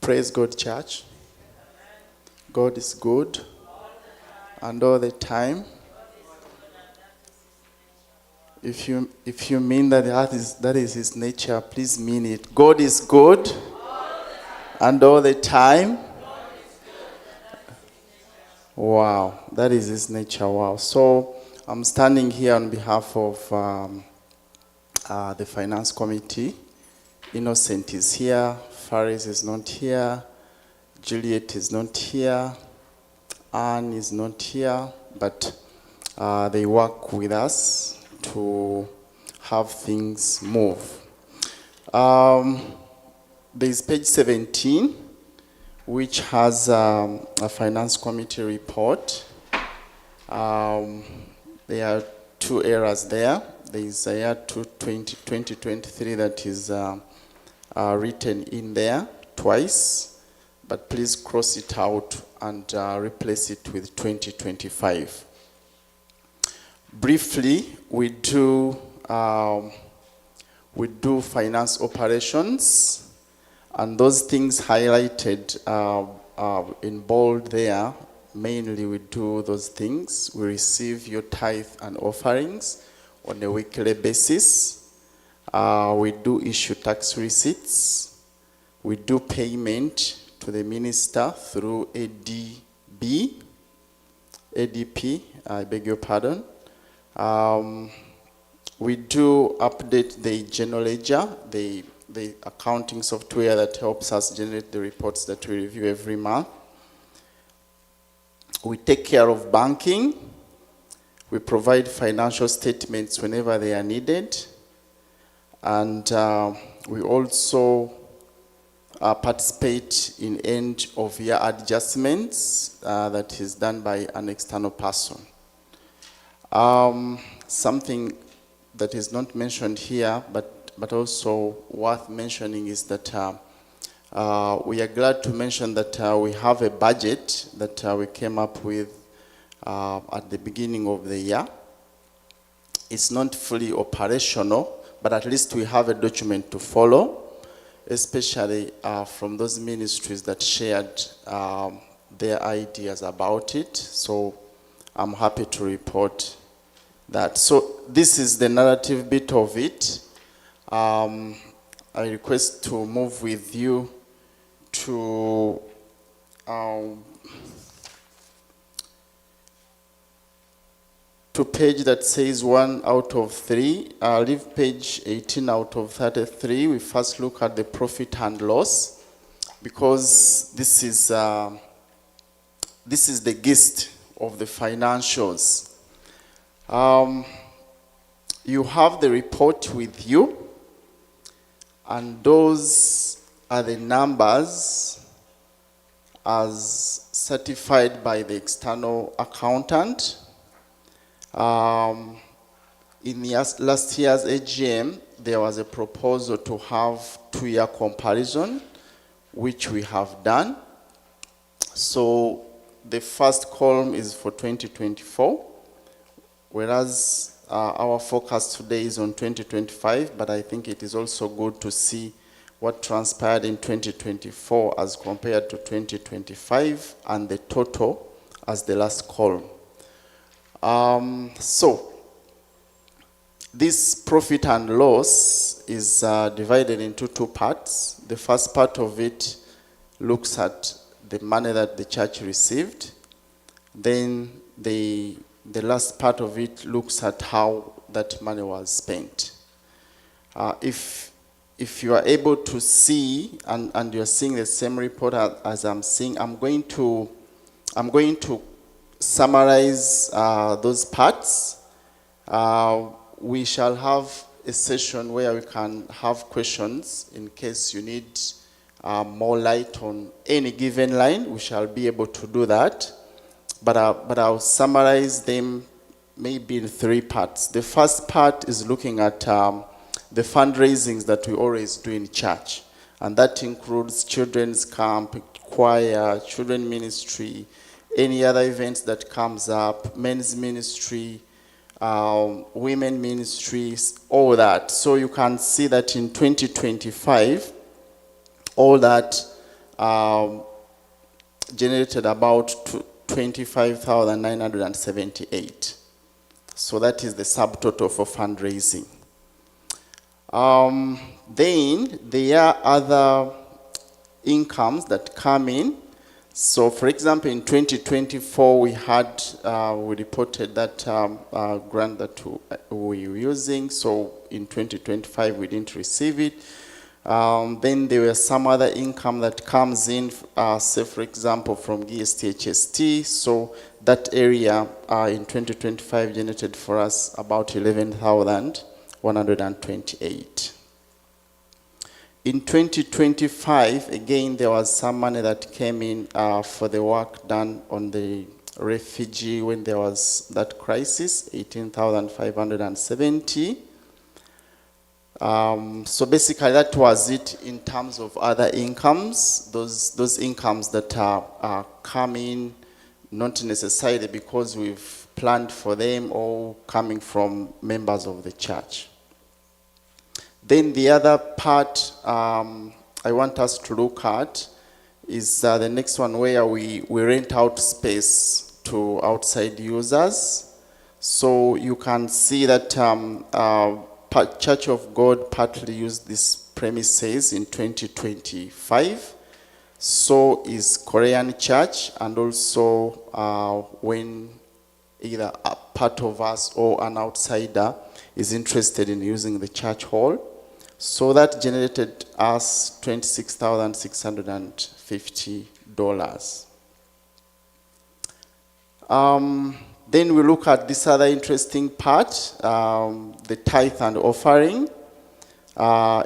Speaker 5: Praise God, church. God is good, and all the time. If you mean that that is his nature, please mean it. God is good, and all the time. Wow, that is his nature. Wow. So I'm standing here on behalf of the finance committee. Innocent is here, Faris is not here, Juliet is not here, Anne is not here, but they work with us to have things move. There's page 17, which has a finance committee report. There are two errors there. There is a year 2023 that is written in there twice, but please cross it out and replace it with 2025. Briefly, we do finance operations, and those things highlighted in bold there. Mainly, we do those things. We receive your tithe and offerings on a weekly basis. We do issue tax receipts. We do payment to the minister through ADP, I beg your pardon. We do update the general ledger, the accounting software that helps us generate the reports that we review every month. We take care of banking. We provide financial statements whenever they are needed. And we also participate in end of year adjustments that is done by an external person. Something that is not mentioned here, but also worth mentioning is that we are glad to mention that we have a budget that we came up with at the beginning of the year. It's not fully operational, but at least we have a document to follow, especially from those ministries that shared their ideas about it. So I'm happy to report that. So this is the narrative bit of it. I request to move with you to page that says 1 out of 3. I'll leave page 18 out of 33. We first look at the profit and loss, because this is the gist of the financials. You have the report with you, and those are the numbers as certified by the external accountant. In the last year's AGM, there was a proposal to have 2-year comparison, which we have done. So the first column is for 2024, whereas our focus today is on 2025, but I think it is also good to see what transpired in 2024 as compared to 2025, and the total as the last column. So this profit and loss is divided into 2 parts. The first part of it looks at the money that the church received. Then the last part of it looks at how that money was spent. If you are able to see, and you're seeing the same report as I'm seeing, I'm going to summarize those parts. We shall have a session where we can have questions in case you need more light on any given line. We shall be able to do that. But I'll summarize them maybe in 3 parts. The first part is looking at the fundraisings that we always do in church. And that includes children's camp, choir, children ministry, any other events that comes up, men's ministry, women ministries, all that. So you can see that in 2025, all that generated about 25,978. So that is the subtotal for fundraising. Then there are other incomes that come in. So, for example, in 2024, we reported that grant that we were using. So, in 2025, we didn't receive it. Then there were some other income that comes in, say, for example, from GSTHST. So, that area in 2025 generated for us about 11,128. In 2025, again, there was some money that came in for the work done on the refugee when there was that crisis, 18,570. So basically, that was it in terms of other incomes, those incomes that are coming, not necessarily because we've planned for them or coming from members of the church. Then the other part I want us to look at is the next one, where we rent out space to outside users. So you can see that Church of God partly used these premises in 2025. So is Korean Church, and also when either a part of us or an outsider is interested in using the church hall. So that generated us $26,650. Then we look at this other interesting part, the tithe and offering.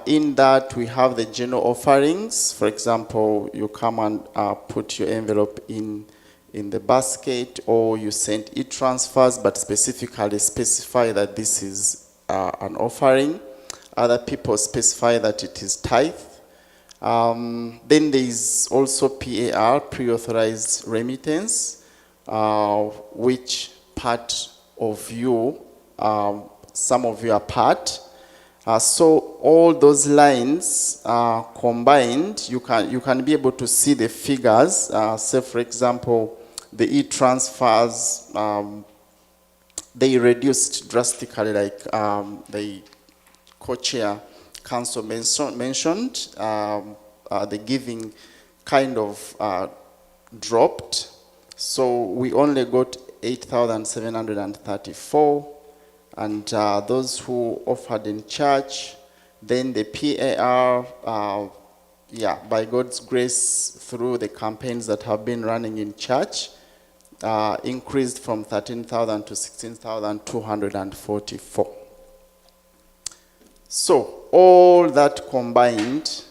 Speaker 5: In that we have the general offerings. For example, you come and put your envelope in the basket, or you send e-transfers, but specifically specify that this is an offering. Other people specify that it is tithe. Then there is also PAR, pre-authorized remittance, which part of you, some of you are part. So all those lines combined, you can be able to see the figures. Say, for example, the e-transfers, they reduced drastically, like the co-chair council mentioned. The giving kind of dropped. So we only got 8,734. And those who offered in church, then the PAR, by God's grace, through the campaigns that have been running in church, increased from 13,000 to 16,244. So all that combined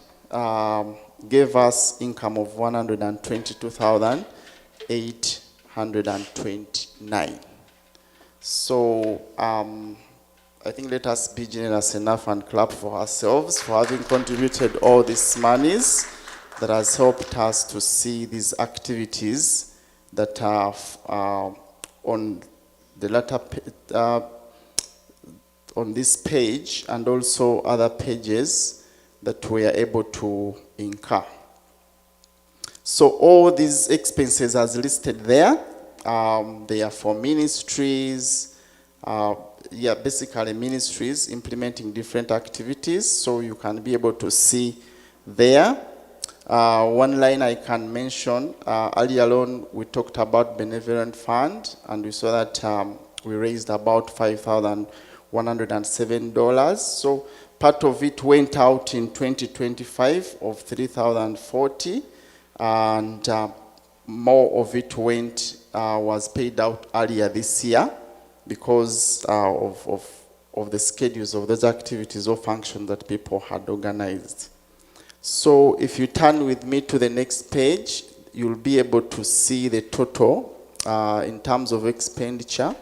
Speaker 5: gave us income of 122,829. So I think let us be generous enough and clap for ourselves for having contributed all these monies that has helped us to see these activities that are on the latter on this page, and also other pages that we are able to incur. So all these expenses as listed there, they are for ministries, basically ministries implementing different activities. So you can be able to see there. One line I can mention, earlier on we talked about benevolent fund, and we saw that we raised about $5,107. So part of it went out in 2025 of 3,040, and more of it was paid out earlier this year because of the schedules of those activities or functions that people had organized. So if you turn with me to the next page, you'll be able to see the total in terms of expenditure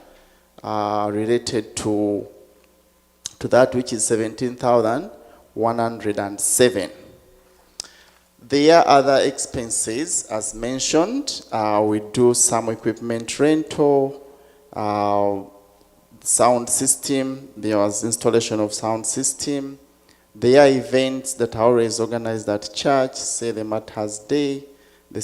Speaker 5: related to that, which is 17,107. There are other expenses, as mentioned. We do some equipment rental, sound system. There was installation of sound system. There are events that are always organized at church, say the Martyrs Day. The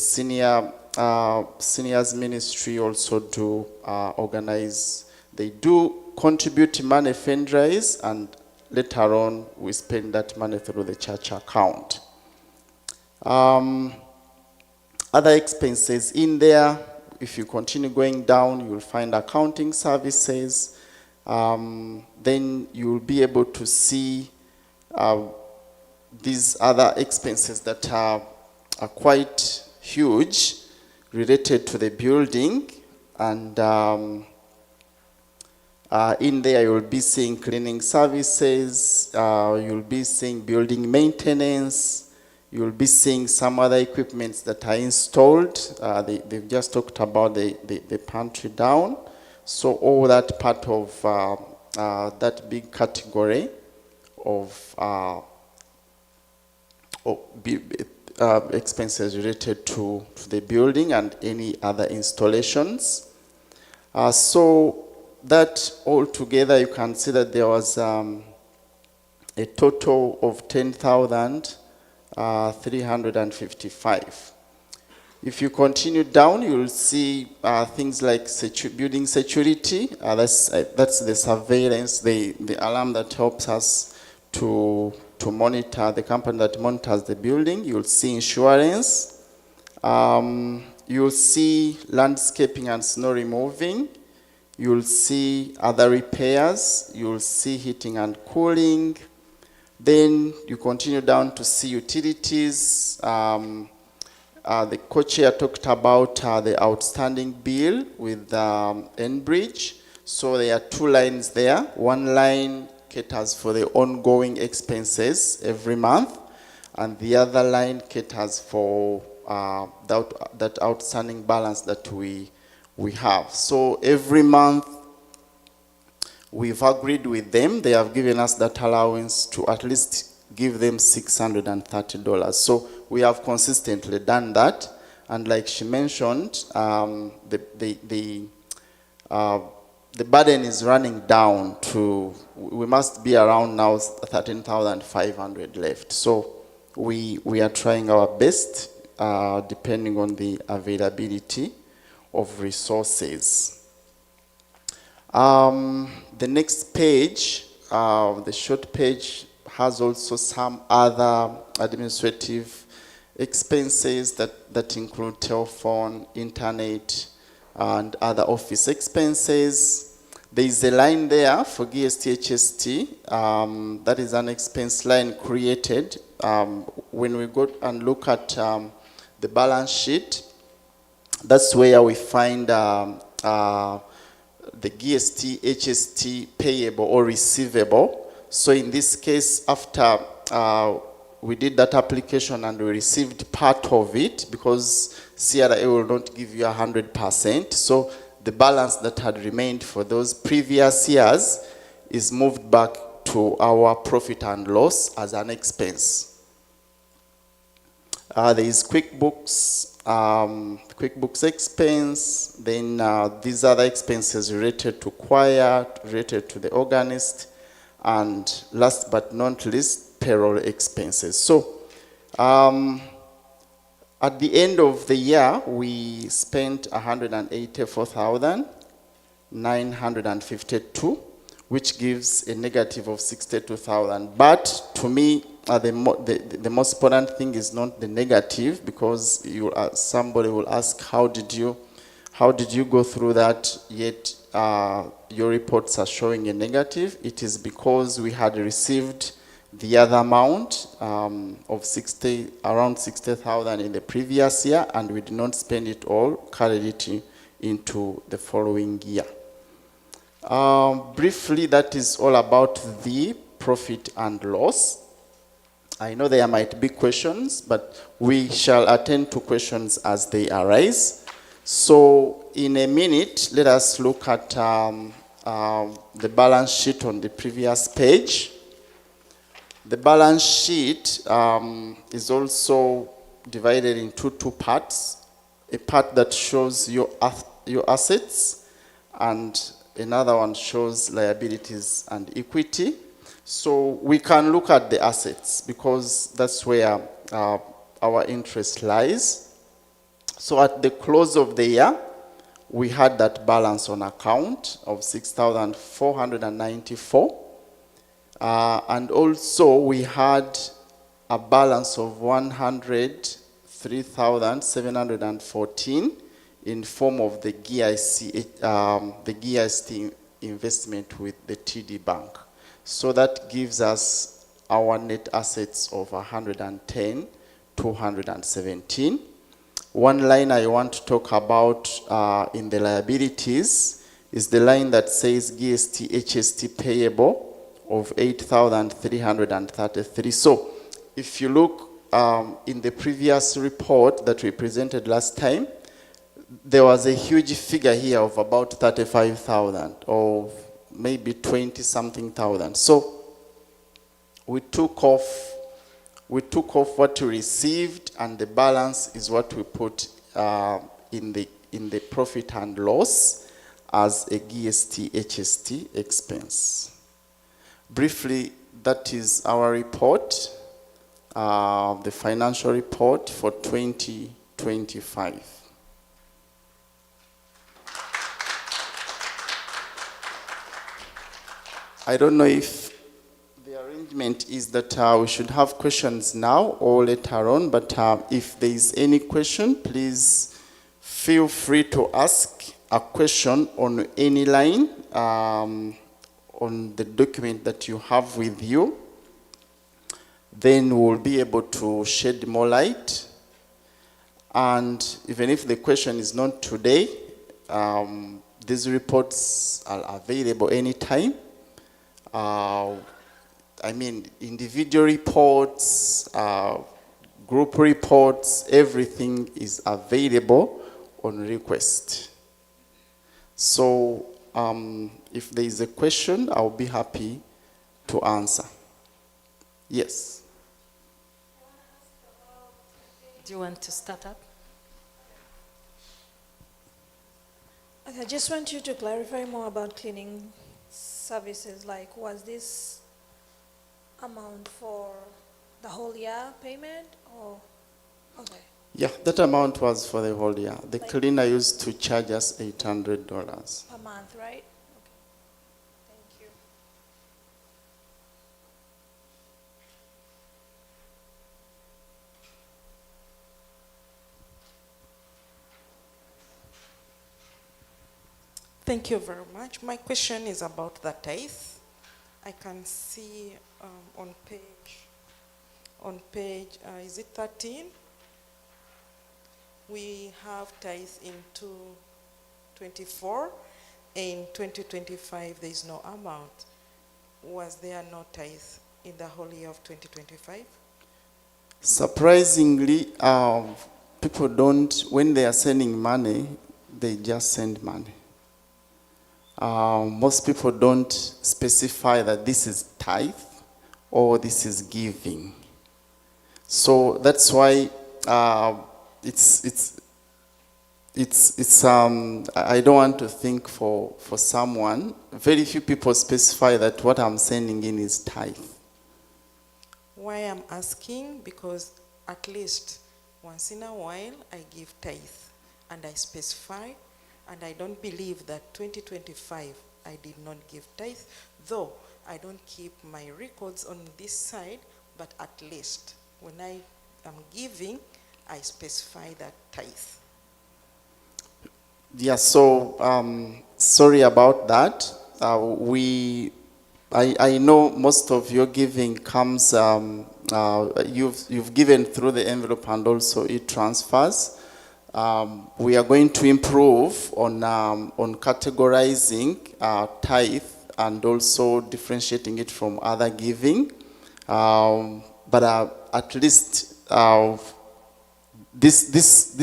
Speaker 5: seniors ministry also do organize. They do contribute money fundraise, and later on we spend that money through the church account. Other expenses in there, if you continue going down, you'll find accounting services. Then you'll be able to see these other expenses that are quite huge related to the building. And in there you'll be seeing cleaning services, you'll be seeing building maintenance, you'll be seeing some other equipments that are installed. They've just talked about the pantry down. So all that part of that big category of expenses related to the building and any other installations. So that all together, you can see that there was a total of 10,355. If you continue down, you'll see things like building security. That's the surveillance, the alarm that helps us to monitor, the company that monitors the building. You'll see insurance. You'll see landscaping and snow removing. You'll see other repairs. You'll see heating and cooling. Then you continue down to see utilities. The co-chair talked about the outstanding bill with Enbridge. So there are two lines there. One line caters for the ongoing expenses every month, and the other line caters for that outstanding balance that we have. So every month we've agreed with them. They have given us that allowance to at least give them $630. So we have consistently done that, and like she mentioned, the burden is running down to, we must be around now 13,500 left. So we are trying our best, depending on the availability of resources. The next page, the short page, has also some other administrative expenses that include telephone, internet, and other office expenses. There is a line there for GST-HST. That is an expense line created. When we go and look at the balance sheet, that's where we find the GST-HST payable or receivable. So in this case, after we did that application and we received part of it, because CRA will not give you 100%. So the balance that had remained for those previous years is moved back to our profit and loss as an expense. There is QuickBooks expense, then these other expenses related to choir, related to the organist, and last but not least, payroll expenses. So at the end of the year, we spent 184,952, which gives a negative of 62,000. But to me, the most important thing is not the negative, because somebody will ask, how did you go through that, yet your reports are showing a negative? It is because we had received the other amount of around 60,000 in the previous year, and we did not spend it all, carried it into the following year. Briefly, that is all about the profit and loss. I know there might be questions, but we shall attend to questions as they arise. So in a minute, let us look at the balance sheet on the previous page. The balance sheet is also divided into two parts. A part that shows your assets, and another one shows liabilities and equity. So we can look at the assets because that's where our interest lies. So at the close of the year, we had that balance on account of 6,494. And also we had a balance of 103,714 in form of the GIST investment with the TD Bank. So that gives us our net assets of 110,217. One line I want to talk about in the liabilities is the line that says GST HST payable of 8,333. So if you look in the previous report that we presented last time, there was a huge figure here of about 35,000 or maybe 20 something thousand. So we took off what we received, and the balance is what we put in the profit and loss as a GST HST expense. Briefly, that is our report, the financial report for 2025. I don't know if the arrangement is that we should have questions now or later on, but if there is any question, please feel free to ask a question on any line on the document that you have with you. Then we'll be able to shed more light. And even if the question is not today, these reports are available anytime. I mean, individual reports, group reports, everything is available on request. So if there is a question, I'll be happy to answer. Yes.
Speaker 1: Do you want to start up?
Speaker 6: I just want you to clarify more about cleaning services. Like, was this amount for the whole year payment or? Okay.
Speaker 5: Yeah, that amount was for the whole year. The
Speaker 6: Like-
Speaker 5: cleaner used to charge us $800.
Speaker 6: Per month, right? Okay. Thank you.
Speaker 7: Thank you very much. My question is about the tithe. I can see on page, is it 13? We have tithe in 2024. In 2025, there is no amount. Was there no tithe in the whole year of 2025?
Speaker 5: Surprisingly, people don't, when they are sending money, they just send money. Most people don't specify that this is tithe or this is giving. So that's why I don't want to think for someone. Very few people specify that what I'm sending in is tithe.
Speaker 7: Why I'm asking, because at least once in a while I give tithe and I specify, and I don't believe that 2025 I did not give tithe, though I don't keep my records on this side, but at least when I am giving, I specify that tithe.
Speaker 5: Yeah, so sorry about that. I know most of your giving comes, you've given through the envelope and also e-transfers. We are going to improve on categorizing tithe and also differentiating it from other giving. But at least this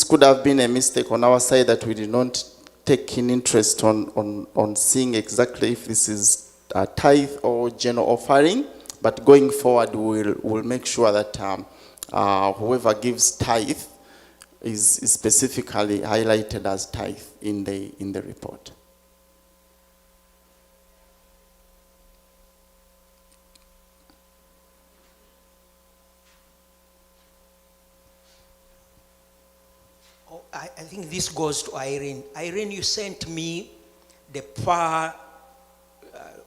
Speaker 5: could have been a mistake on our side, that we did not take keen interest on seeing exactly if this is a tithe or general offering. But going forward, we'll make sure that whoever gives tithe is specifically highlighted as tithe in the report.
Speaker 8: I think this goes to Irene. Irene, you sent me the PAR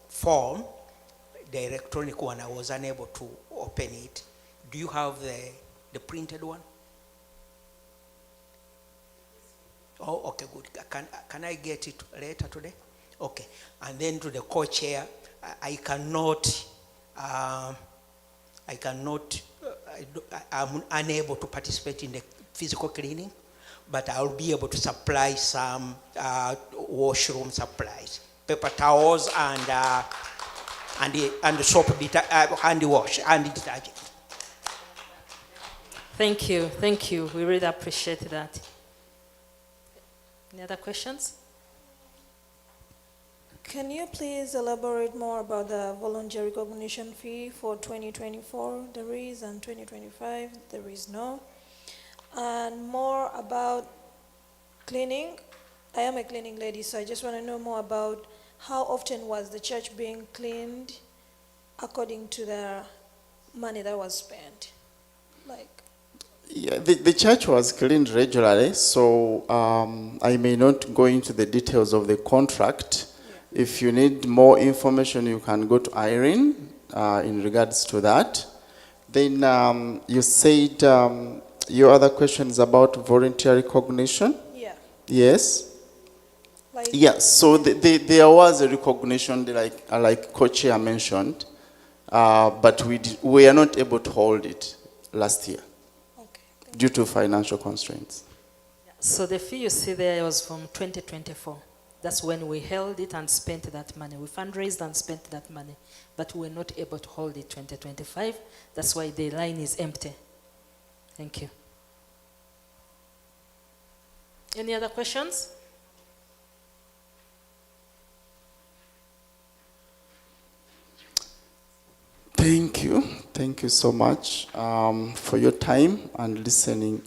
Speaker 8: form, the electronic one. I was unable to open it. Do you have the printed one? Oh, okay, good. Can I get it later today? Okay. And then to the co-chair, I'm unable to participate in the physical cleaning, but I'll be able to supply some washroom supplies, paper towels and soap, hand wash, and detergent.
Speaker 1: Thank you, thank you. We really appreciate that. Any other questions?
Speaker 6: Can you please elaborate more about the volunteer recognition fee for 2024? There is, and 2025 there is no. And more about cleaning. I am a cleaning lady, so I just want to know more about how often was the church being cleaned according to the money that was spent. Like,
Speaker 5: Yeah, the church was cleaned regularly, so I may not go into the details of the contract. If you need more information, you can go to Irene in regards to that. Then you said your other question is about volunteer recognition?
Speaker 6: yeah,
Speaker 5: Yes?
Speaker 6: like,
Speaker 5: Yeah, so there was a recognition, like co-chair mentioned, but we are not able to hold it last year
Speaker 6: okay, thank
Speaker 5: due to financial constraints.
Speaker 1: So the fee you see there was from 2024. That's when we held it and spent that money. We fundraised and spent that money, but we were not able to hold it 2025. That's why the line is empty. Thank you. Any other questions?
Speaker 5: Thank you. Thank you so much for your time and listening.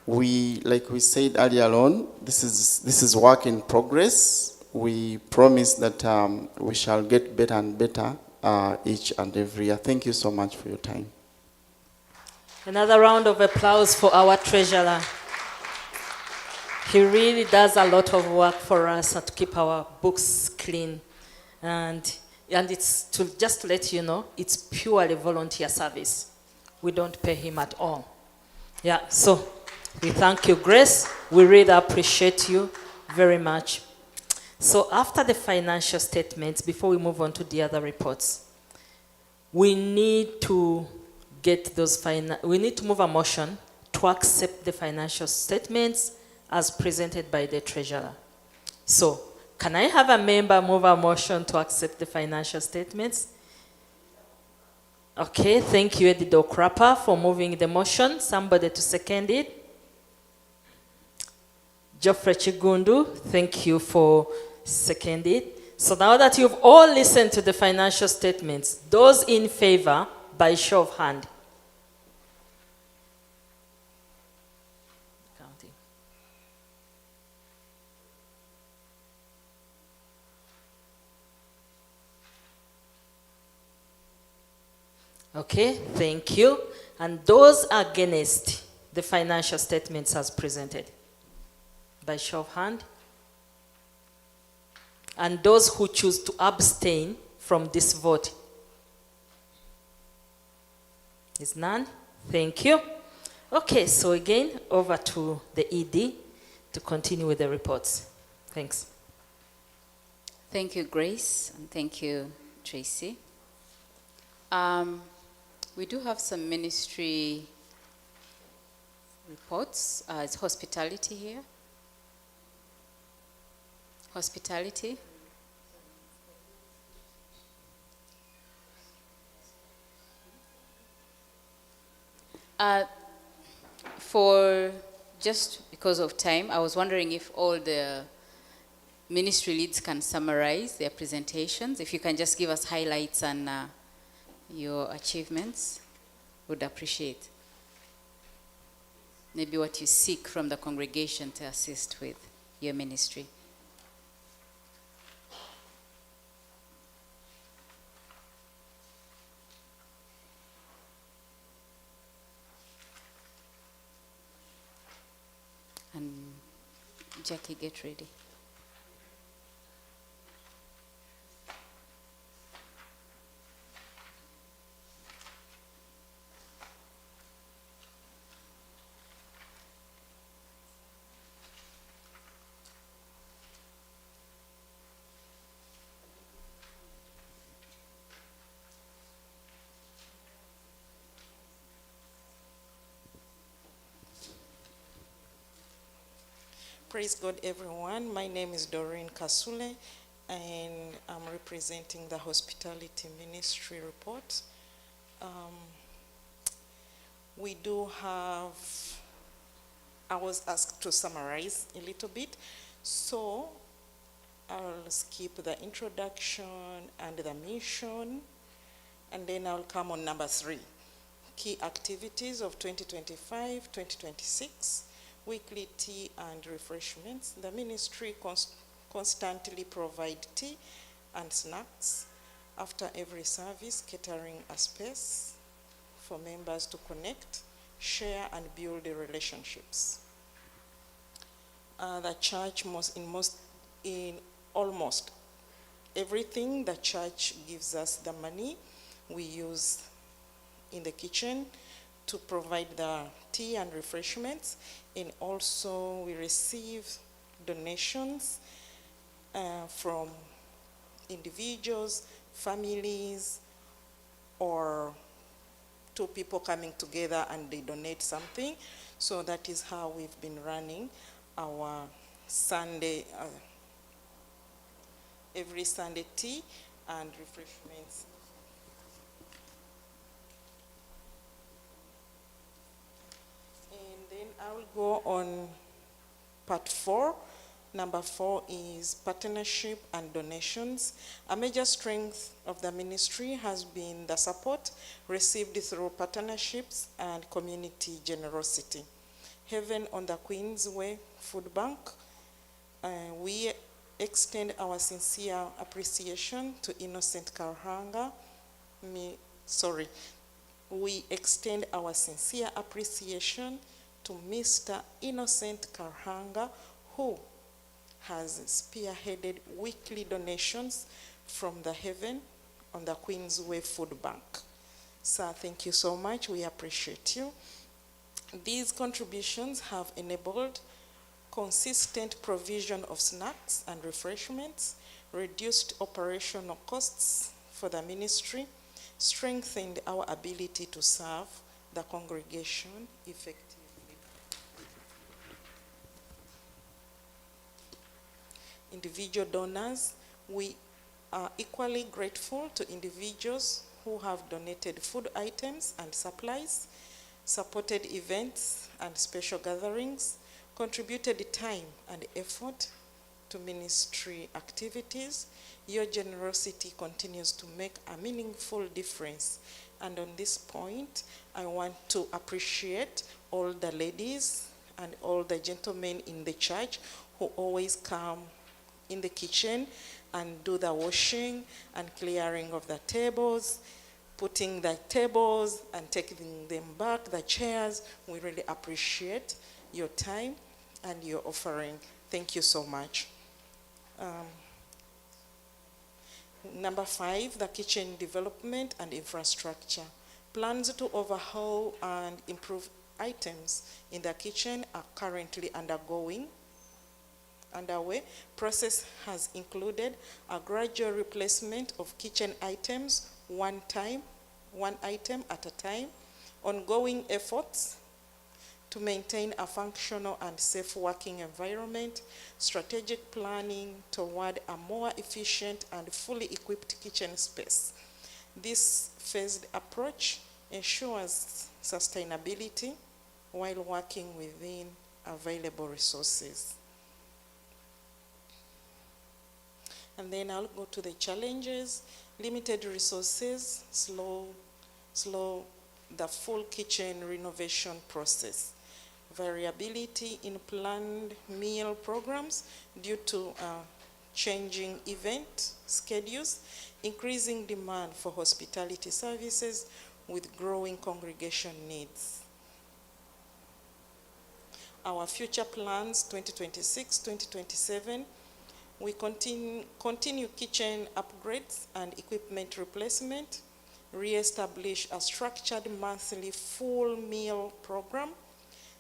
Speaker 5: Like we said earlier on, this is work in progress. We promise that we shall get better and better each and every year. Thank you so much for your time.
Speaker 1: Another round of applause for our treasurer. He really does a lot of work for us to keep our books clean. And it's just to let you know, it's purely volunteer service. We don't pay him at all. Yeah, so we thank you, Grace. We really appreciate you very much. So after the financial statements, before we move on to the other reports, we need to get those we need to move a motion to accept the financial statements as presented by the treasurer. So, can I have a member move a motion to accept the financial statements? Okay, thank you, Edido Krapa, for moving the motion. Somebody to second it. Geoffrey Chigundu, thank you for seconding it. So now that you've all listened to the financial statements, those in favor, by show of hand. Counting. Okay, thank you. And those against the financial statements as presented, by show of hand. And those who choose to abstain from this vote. Is none? Thank you. Okay, so again, over to the ED to continue with the reports. Thanks.
Speaker 3: Thank you, Grace, and thank you, Tracy. We do have some ministry reports. It's hospitality here. Hospitality. For just because of time, I was wondering if all the ministry leads can summarize their presentations. If you can just give us highlights and your achievements, would appreciate. Maybe what you seek from the congregation to assist with your ministry. Jackie, get ready.
Speaker 7: Praise God, everyone. My name is Doreen Kasule, and I'm representing the Hospitality Ministry report. We do have, I was asked to summarize a little bit, so I'll skip the introduction and the mission, and then I'll come on number 3. Key activities of 2025-2026. Weekly tea and refreshments. The ministry constantly provide tea and snacks after every service, catering a space for members to connect, share, and build the relationships. The church in almost everything, the church gives us the money we use in the kitchen to provide the tea and refreshments, and also we receive donations from individuals, families, or two people coming together and they donate something. So that is how we've been running our Sunday, every Sunday tea and refreshments. I'll go on part 4. Number 4 is partnership and donations. A major strength of the ministry has been the support received through partnerships and community generosity. Heaven on the Queensway Food Bank, we extend our sincere appreciation to Innocent Karhanga. We extend our sincere appreciation to Mr. Innocent Karhanga, who has spearheaded weekly donations from the Heaven on the Queensway Food Bank. Sir, thank you so much. We appreciate you. These contributions have enabled consistent provision of snacks and refreshments, reduced operational costs for the ministry, strengthened our ability to serve the congregation effectively. Individual donors, we are equally grateful to individuals who have donated food items and supplies, supported events and special gatherings, contributed time and effort to ministry activities. Your generosity continues to make a meaningful difference. And on this point, I want to appreciate all the ladies and all the gentlemen in the church who always come in the kitchen and do the washing and clearing of the tables, putting the tables and taking them back, the chairs. We really appreciate your time and your offering. Thank you so much. Number 5, the kitchen development and infrastructure. Plans to overhaul and improve items in the kitchen are currently underway. Process has included a gradual replacement of kitchen items, one item at a time, ongoing efforts to maintain a functional and safe working environment, strategic planning toward a more efficient and fully equipped kitchen space. This phased approach ensures sustainability while working within available resources. And then I'll go to the challenges. Limited resources slow the full kitchen renovation process. Variability in planned meal programs due to changing event schedules, increasing demand for hospitality services with growing congregation needs. our future plans 2026, 2027. We continue kitchen upgrades and equipment replacement, re-establish a structured monthly full meal program,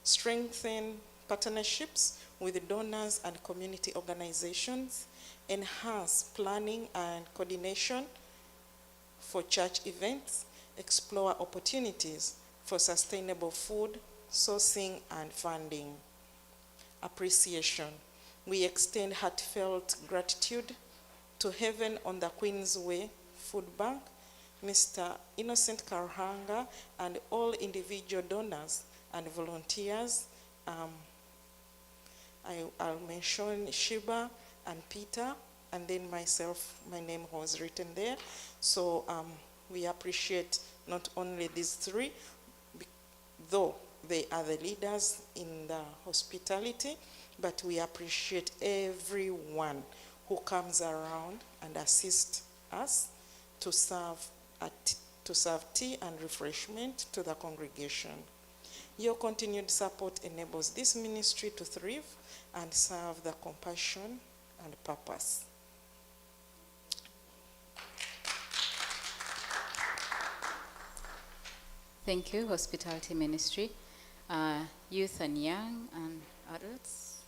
Speaker 7: strengthen partnerships with donors and community organizations, enhance planning and coordination for church events, explore opportunities for sustainable food sourcing and funding. Appreciation. We extend heartfelt gratitude to Heaven on the Queensway Food Bank, Mr. Innocent Karhanga, and all individual donors and volunteers. I'll mention Shiba and Peter, and then myself, my name was written there. So we appreciate not only these three, though they are the leaders in the hospitality, but we appreciate everyone who comes around and assists us to serve tea and refreshment to the congregation. Your continued support enables this ministry to thrive and serve the compassion and purpose.
Speaker 3: Thank you, Hospitality Ministry. Youth and young and adults.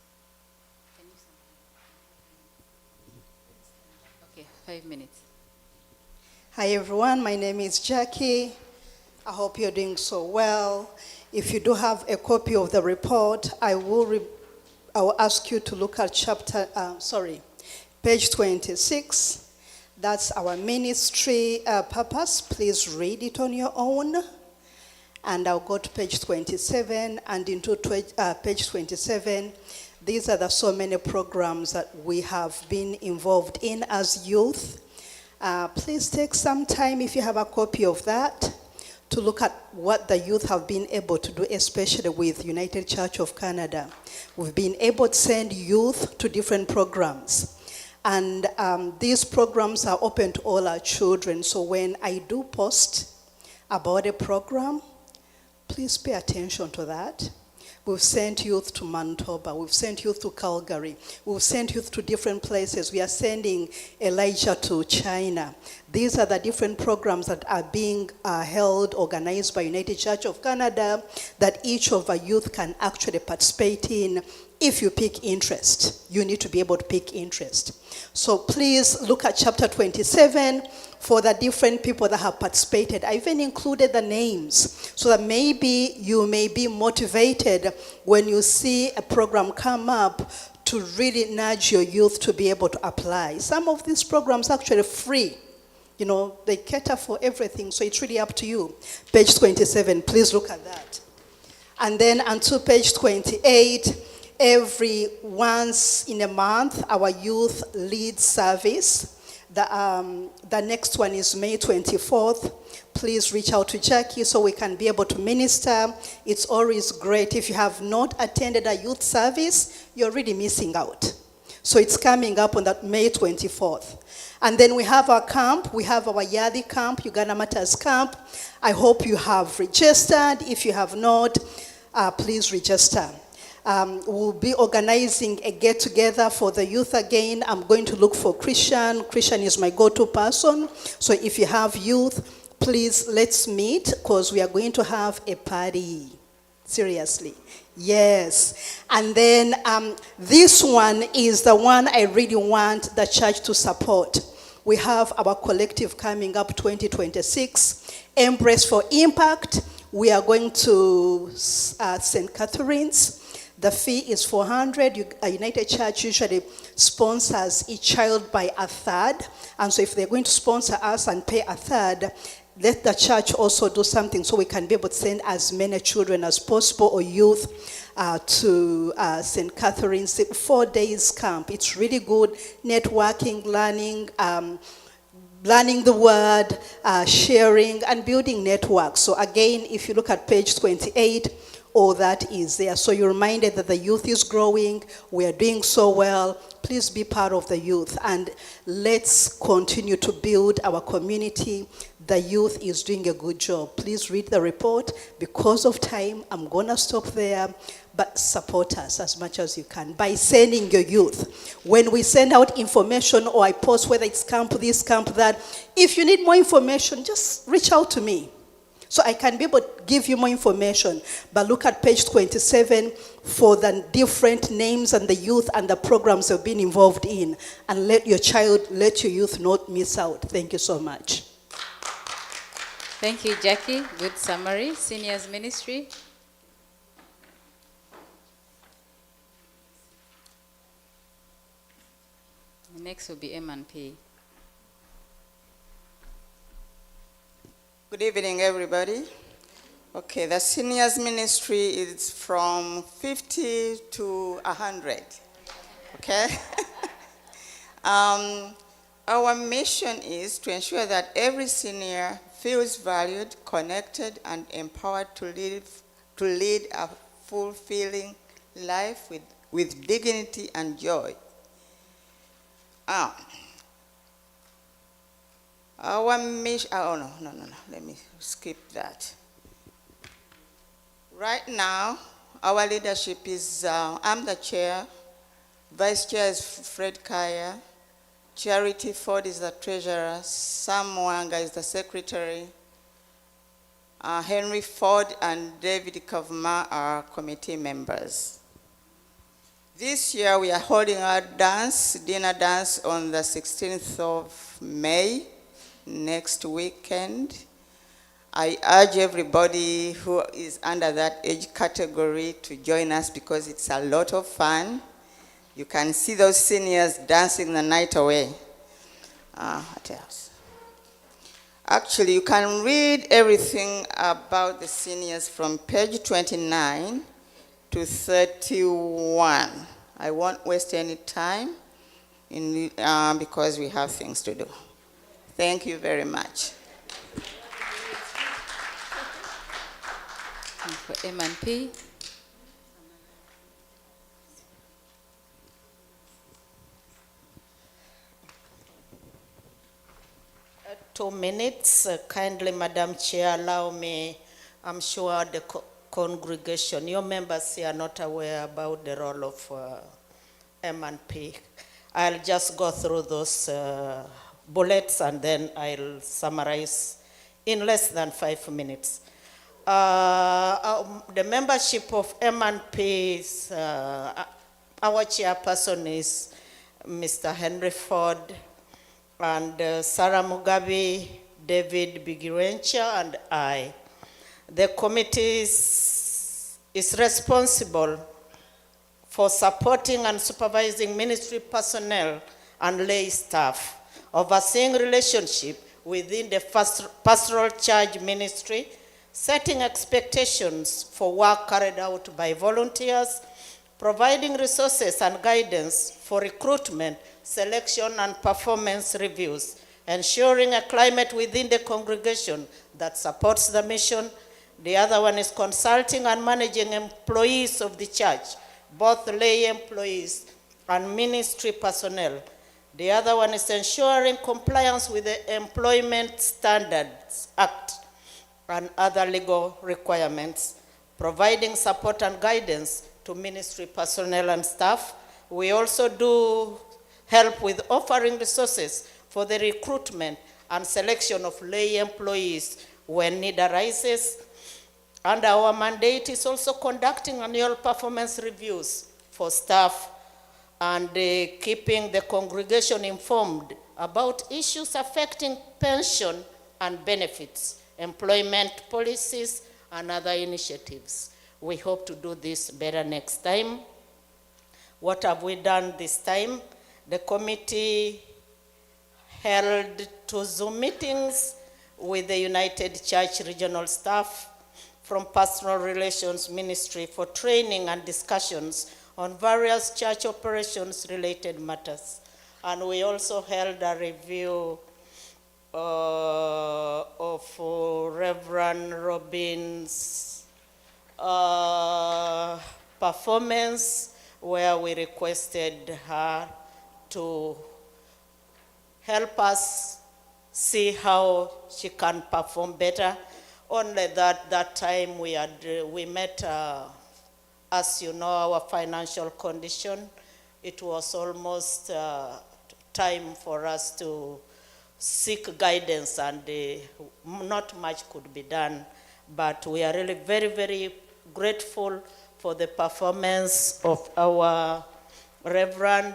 Speaker 3: Okay, 5 minutes.
Speaker 9: Hi everyone, my name is Jackie. I hope you're doing so well. If you do have a copy of the report, I will ask you to look at page 26. That's our ministry purpose. Please read it on your own. And I'll go to page 27, and into page 27, these are the so many programs that we have been involved in as youth. Please take some time, if you have a copy of that, to look at what the youth have been able to do, especially with United Church of Canada. We've been able to send youth to different programs. And these programs are open to all our children. So when I do post about a program, please pay attention to that. We've sent youth to Manitoba. We've sent youth to Calgary. We've sent youth to different places. We are sending Elijah to China. These are the different programs that are being held, organized by United Church of Canada, that each of our youth can actually participate in. If you pick interest, you need to be able to pick interest. So please look at chapter 27 for the different people that have participated. I even included the names so that maybe you may be motivated when you see a program come up to really nudge your youth to be able to apply. Some of these programs are actually free. You know, they cater for everything, so it's really up to you. Page 27, please look at that. And then onto page 28, every once in a month, our youth lead service. The next one is May 24th. Please reach out to Jackie so we can be able to minister. It's always great. If you have not attended a youth service, you're really missing out. So it's coming up on that May 24th. And then we have our camp. We have our yearly camp, Uganda Martyrs camp. I hope you have registered. If you have not, please register. We'll be organizing a get-together for the youth again. I'm going to look for Christian. Christian is my go-to person. So if you have youth, please let's meet, because we are going to have a party. Seriously. Yes. And then this one is the one I really want the church to support. We have our collective coming up 2026, Embrace for Impact. We are going to St. Catherine's. The fee is $400. United Church usually sponsors each child by a third. And so if they're going to sponsor us and pay a third, let the church also do something so we can be able to send as many children as possible or youth to St. Catherine's 4 days camp. It's really good, networking, learning the word, sharing, and building networks. So again, if you look at page 28, all that is there. So you're reminded that the youth is growing. We are doing so well. Please be part of the youth, and let's continue to build our community the youth is doing a good job. Please read the report. Because of time, I'm going to stop there. But support us as much as you can by sending your youth. When we send out information or I post whether it's camp this, camp that, if you need more information, just reach out to me. So I can be able to give you more information. But look at page 27 for the different names and the youth and the programs they've been involved in. And let your youth not miss out. Thank you so much.
Speaker 3: Thank you, Jackie. Good summary. Seniors Ministry. Next will be M&P.
Speaker 10: Good evening, everybody. Okay, the seniors ministry is from 50 to 100. Okay? Our mission is to ensure that every senior feels valued, connected, and empowered to lead a fulfilling life with dignity and joy. Our mission, no, let me skip that. Right now, our leadership is, I'm the chair, vice chair is Fred Kaya, Charity Ford is the treasurer, Sam Mwanga is the secretary, Henry Ford and David Kavuma are committee members. This year we are holding our dinner dance on the 16th of May, next weekend. I urge everybody who is under that age category to join us because it's a lot of fun. You can see those seniors dancing the night away. What else? Actually, you can read everything about the seniors from page 29 to 31. I won't waste any time because we have things to do. Thank you very much.
Speaker 3: And for M&P.
Speaker 11: Two minutes. Kindly, Madam Chair, allow me. I'm sure the congregation, your members here are not aware about the role of M&P. I'll just go through those bullets and then I'll summarize in less than 5 minutes. The membership of M&P is, our chairperson is Mr. Henry Ford and Sarah Mugabe, David Bigirencha, and I. The committee is responsible for supporting and supervising ministry personnel and lay staff, overseeing relationship within the pastoral charge ministry, setting expectations for work carried out by volunteers, providing resources and guidance for recruitment, selection, and performance reviews, ensuring a climate within the congregation that supports the mission. The other one is consulting and managing employees of the church, both lay employees and ministry personnel. The other one is ensuring compliance with the Employment Standards Act and other legal requirements, providing support and guidance to ministry personnel and staff. We also do help with offering resources for the recruitment and selection of lay employees when need arises. And our mandate is also conducting annual performance reviews for staff and keeping the congregation informed about issues affecting pension and benefits, employment policies, and other initiatives. We hope to do this better next time. What have we done this time? The committee held 2 Zoom meetings with the United Church regional staff from Pastoral Relations Ministry for training and discussions on various church operations related matters. And we also held a review of Reverend Robin's performance, where we requested her to help us see how she can perform better. Only that time we met, as you know, our financial condition. It was almost time for us to seek guidance, and not much could be done. But we are really very, very grateful for the performance of our Reverend,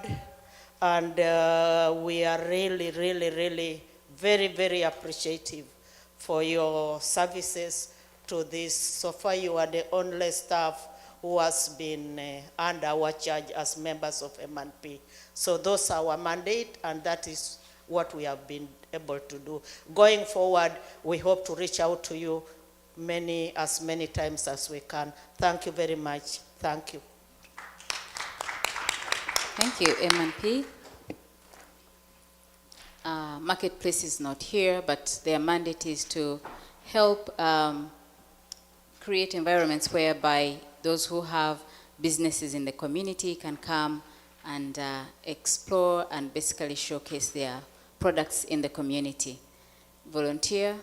Speaker 11: and we are really, really, really very, very appreciative for your services to this. So far, you are the only staff who has been under our charge as members of M&P. So those are our mandate, and that is what we have been able to do. Going forward, we hope to reach out to you as many times as we can. Thank you very much. Thank you.
Speaker 3: Thank you, M&P. Marketplace is not here, but their mandate is to help create environments whereby those who have businesses in the community can come and explore and basically showcase their products in the community. Volunteer.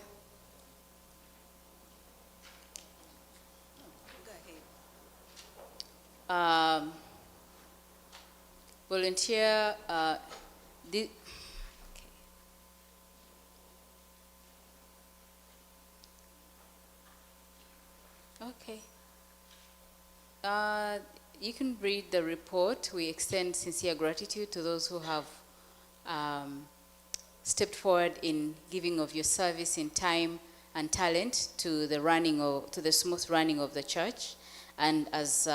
Speaker 3: Volunteer. Okay. You can read the report. We extend sincere gratitude to those who have stepped forward in giving of your service in time and talent to the smooth running of the church. And as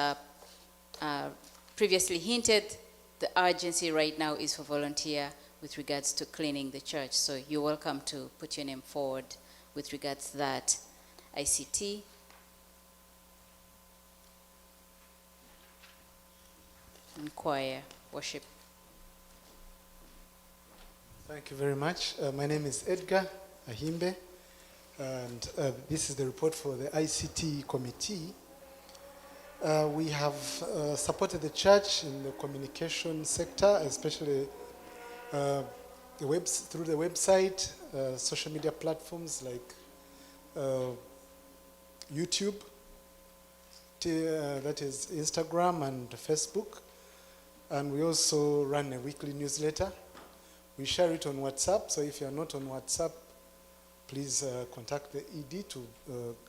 Speaker 3: previously hinted, the urgency right now is for volunteer with regards to cleaning the church. So you're welcome to put your name forward with regards to that. ICT. And choir, worship.
Speaker 12: Thank you very much. My name is Edgar Ahimbe, and this is the report for the ICT committee. We have supported the church in the communication sector, especially through the website, social media platforms like YouTube, that is Instagram and Facebook. And we also run a weekly newsletter. We share it on WhatsApp, so if you're not on WhatsApp, please contact the ED to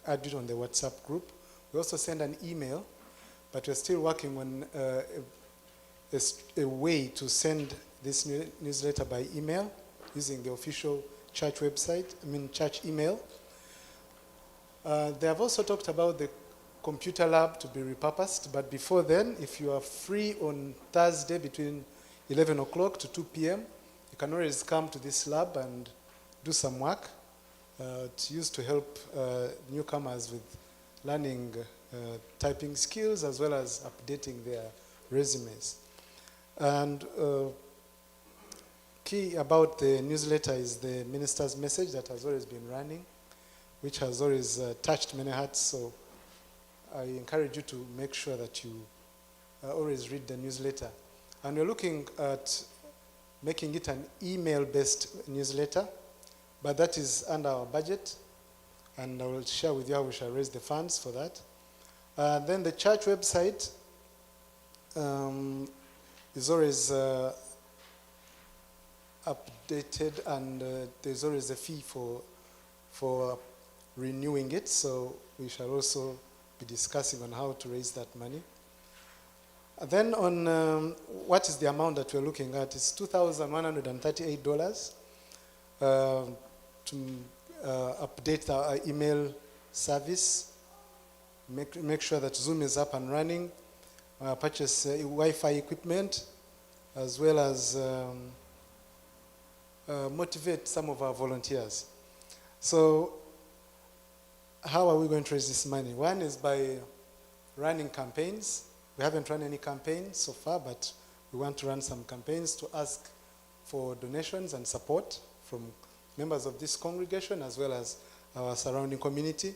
Speaker 12: add it on the WhatsApp group. We also send an email, but we're still working on a way to send this newsletter by email using the official church website, church email. They have also talked about the computer lab to be repurposed, but before then, if you are free on Thursday between 11 o'clock to 2 p.m., you can always come to this lab and do some work. It's used to help newcomers with learning typing skills as well as updating their resumes. And key about the newsletter is the minister's message that has always been running, which has always touched many hearts. So I encourage you to make sure that you always read the newsletter. And we're looking at making it an email-based newsletter, but that is under our budget, and I will share with you how we shall raise the funds for that. Then the church website is always updated, and there's always a fee for renewing it, so we shall also be discussing on how to raise that money. Then on what is the amount that we're looking at, it's $2,138 to update our email service, make sure that Zoom is up and running, purchase Wi-Fi equipment, as well as motivate some of our volunteers. So how are we going to raise this money? One is by running campaigns. We haven't run any campaigns so far, but we want to run some campaigns to ask for donations and support from members of this congregation as well as our surrounding community.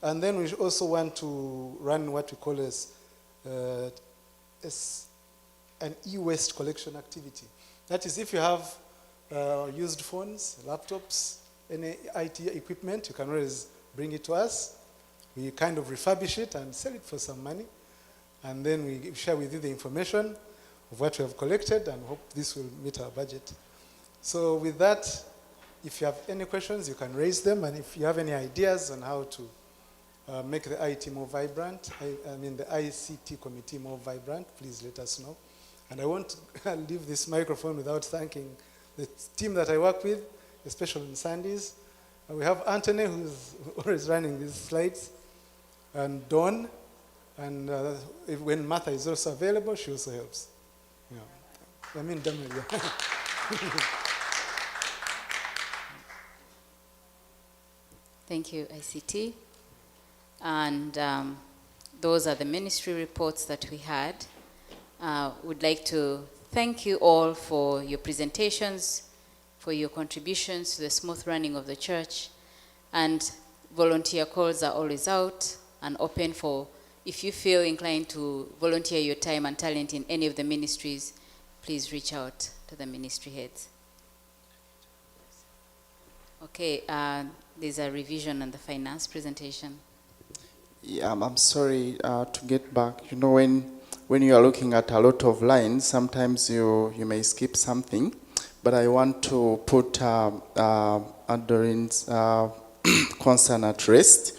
Speaker 12: And then we also want to run what we call as an e-waste collection activity. That is, if you have used phones, laptops, any IT equipment, you can always bring it to us. We kind of refurbish it and sell it for some money. And then we share with you the information of what we have collected and hope this will meet our budget. So with that, if you have any questions, you can raise them. And if you have any ideas on how to make the IT more vibrant, I mean the ICT committee more vibrant, please let us know. And I won't leave this microphone without thanking the team that I work with, especially on Sundays. And we have Anthony, who's always running these slides, and Dawn, and when Martha is also available, she also helps. Yeah. I mean, Damel, yeah.
Speaker 3: Thank you, ICT. And those are the ministry reports that we had. Would like to thank you all for your presentations, for your contributions to the smooth running of the church. And volunteer calls are always out and open for, if you feel inclined to volunteer your time and talent in any of the ministries, please reach out to the ministry heads. Okay, there's a revision on the finance presentation.
Speaker 5: Yeah, I'm sorry to get back. You know, when you are looking at a lot of lines, sometimes you may skip something. But I want to put Adorine's concern at rest.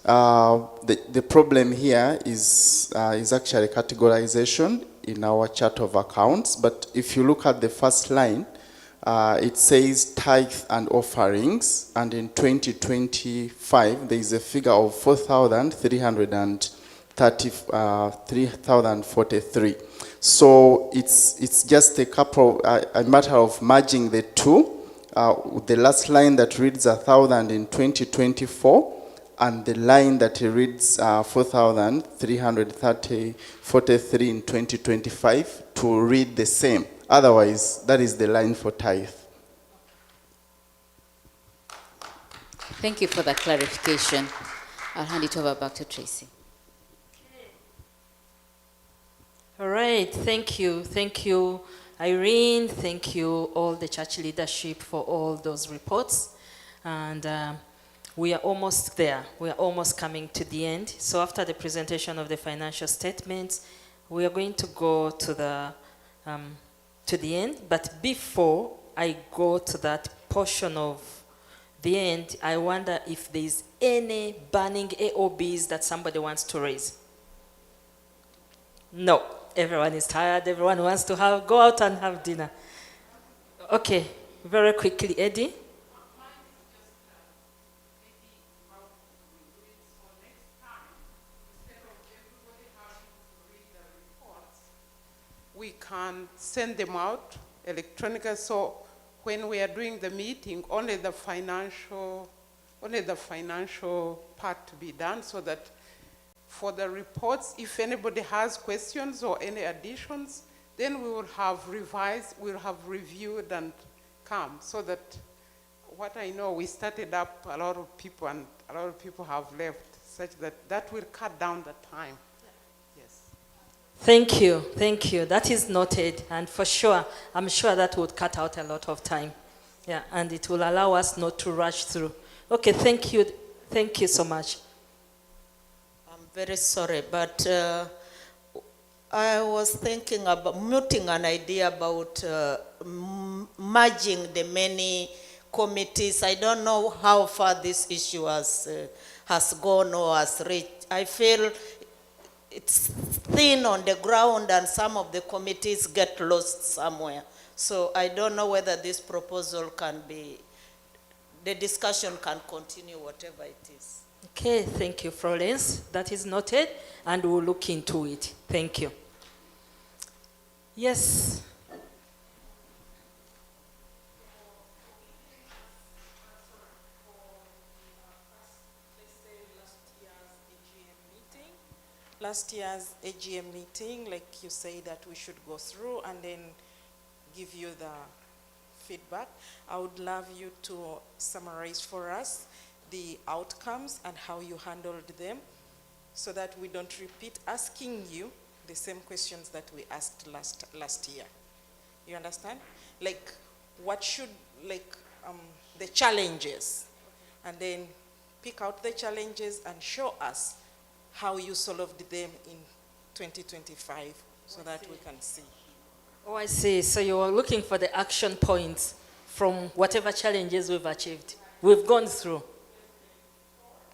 Speaker 5: The problem here is actually categorization in our chart of accounts. But if you look at the first line, it says tithe and offerings, and in 2025 there is a figure of 4,343. So it's just a matter of merging the two. The last line that reads 1,000 in 2024 and the line that reads 4,343 in 2025 to read the same. Otherwise, that is the line for tithe.
Speaker 3: Thank you for that clarification. I'll hand it over back to Tracy.
Speaker 1: All right, thank you, Irene. Thank you, all the church leadership, for all those reports. And we are almost there. We are almost coming to the end. So after the presentation of the financial statements, we are going to go to the end. But before I go to that portion of the end, I wonder if there's any burning AOBs that somebody wants to raise. No. Everyone is tired. Everyone wants to go out and have dinner. Okay, very quickly, Eddie.
Speaker 13: We can send them out electronically. So when we are doing the meeting, only the financial part to be done, so that for the reports, if anybody has questions or any additions, then we will have revised, we'll have reviewed and come, so that what I know, we started up a lot of people and a lot of people have left, such that will cut down the time. Yes.
Speaker 1: Thank you. That is noted, and for sure, I'm sure that would cut out a lot of time. Yeah, and it will allow us not to rush through. Okay, thank you so much.
Speaker 11: Very sorry, but I was thinking about mooting an idea about merging the many committees. I don't know how far this issue has gone or has reached. I feel it's thin on the ground and some of the committees get lost somewhere. So I don't know whether this proposal the discussion can continue, whatever it is.
Speaker 1: Okay, thank you, Florence. That is noted, and we'll look into it. Thank you. Yes.
Speaker 7: Last year's AGM meeting, like you say, that we should go through and then give you the feedback. I would love you to summarize for us the outcomes and how you handled them, so that we don't repeat asking you the same questions that we asked last year. You understand? Like, what should, like, the challenges, and then pick out the challenges and show us how you solved them in 2025 so that we can see.
Speaker 1: Oh, I see. So you are looking for the action points from whatever challenges we've achieved. We've gone through.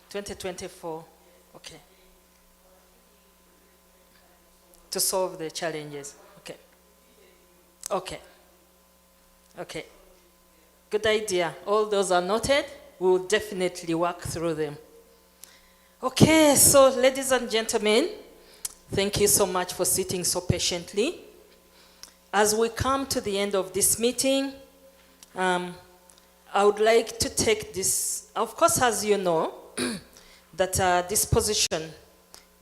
Speaker 1: 2024. Okay. To solve the challenges. Okay. Okay. Okay. Good idea. All those are noted. We will definitely work through them. Okay, so ladies and gentlemen, thank you so much for sitting so patiently. As we come to the end of this meeting, I would like to take this, of course, as you know, that this position,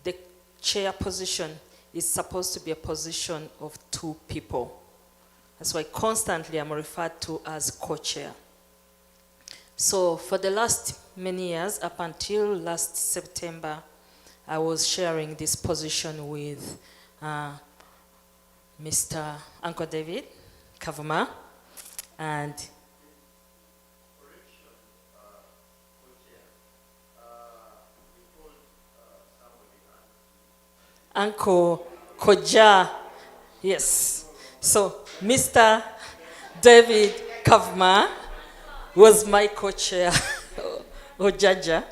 Speaker 1: the chair position, is supposed to be a position of two people. That's why constantly I'm referred to as co-chair. So for the last many years, up until last September, I was sharing this position with Mr. Uncle David Kavuma, and Uncle Koja, yes. So Mr. David Kavuma was my co-chair, Ojaja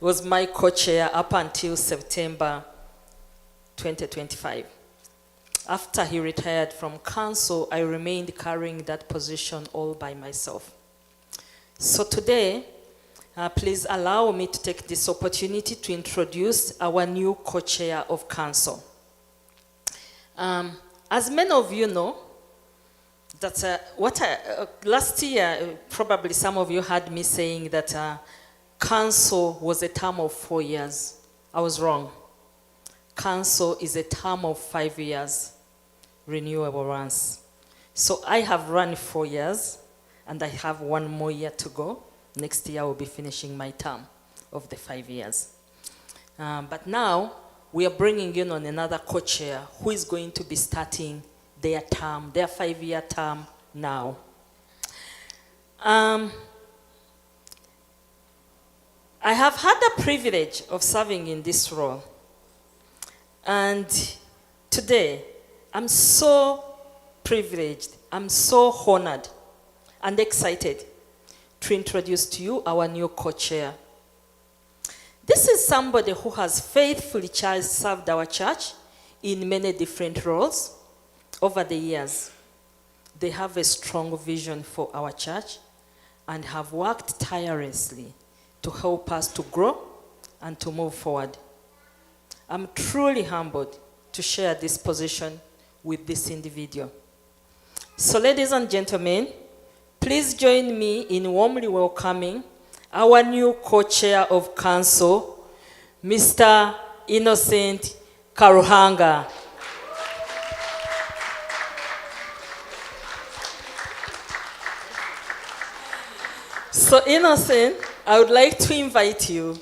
Speaker 1: was my co-chair up until September 2025. After he retired from council, I remained carrying that position all by myself. So today, please allow me to take this opportunity to introduce our new co-chair of council. As many of you know, that last year, probably some of you heard me saying that council was a term of 4 years. I was wrong. Council is a term of 5 years, renewable once. So I have run 4 years, and I have 1 more year to go. Next year I will be finishing my term of the 5 years. But now we are bringing in on another co-chair who is going to be starting their term, their 5-year term now. I have had the privilege of serving in this role. And today, I'm so privileged, I'm so honored and excited to introduce to you our new co-chair. This is somebody who has faithfully served our church in many different roles over the years. They have a strong vision for our church and have worked tirelessly to help us to grow and to move forward. I'm truly humbled to share this position with this individual. So ladies and gentlemen, please join me in warmly welcoming our new co-chair of council, Mr. Innocent Karuhanga. So Innocent, I would like to invite you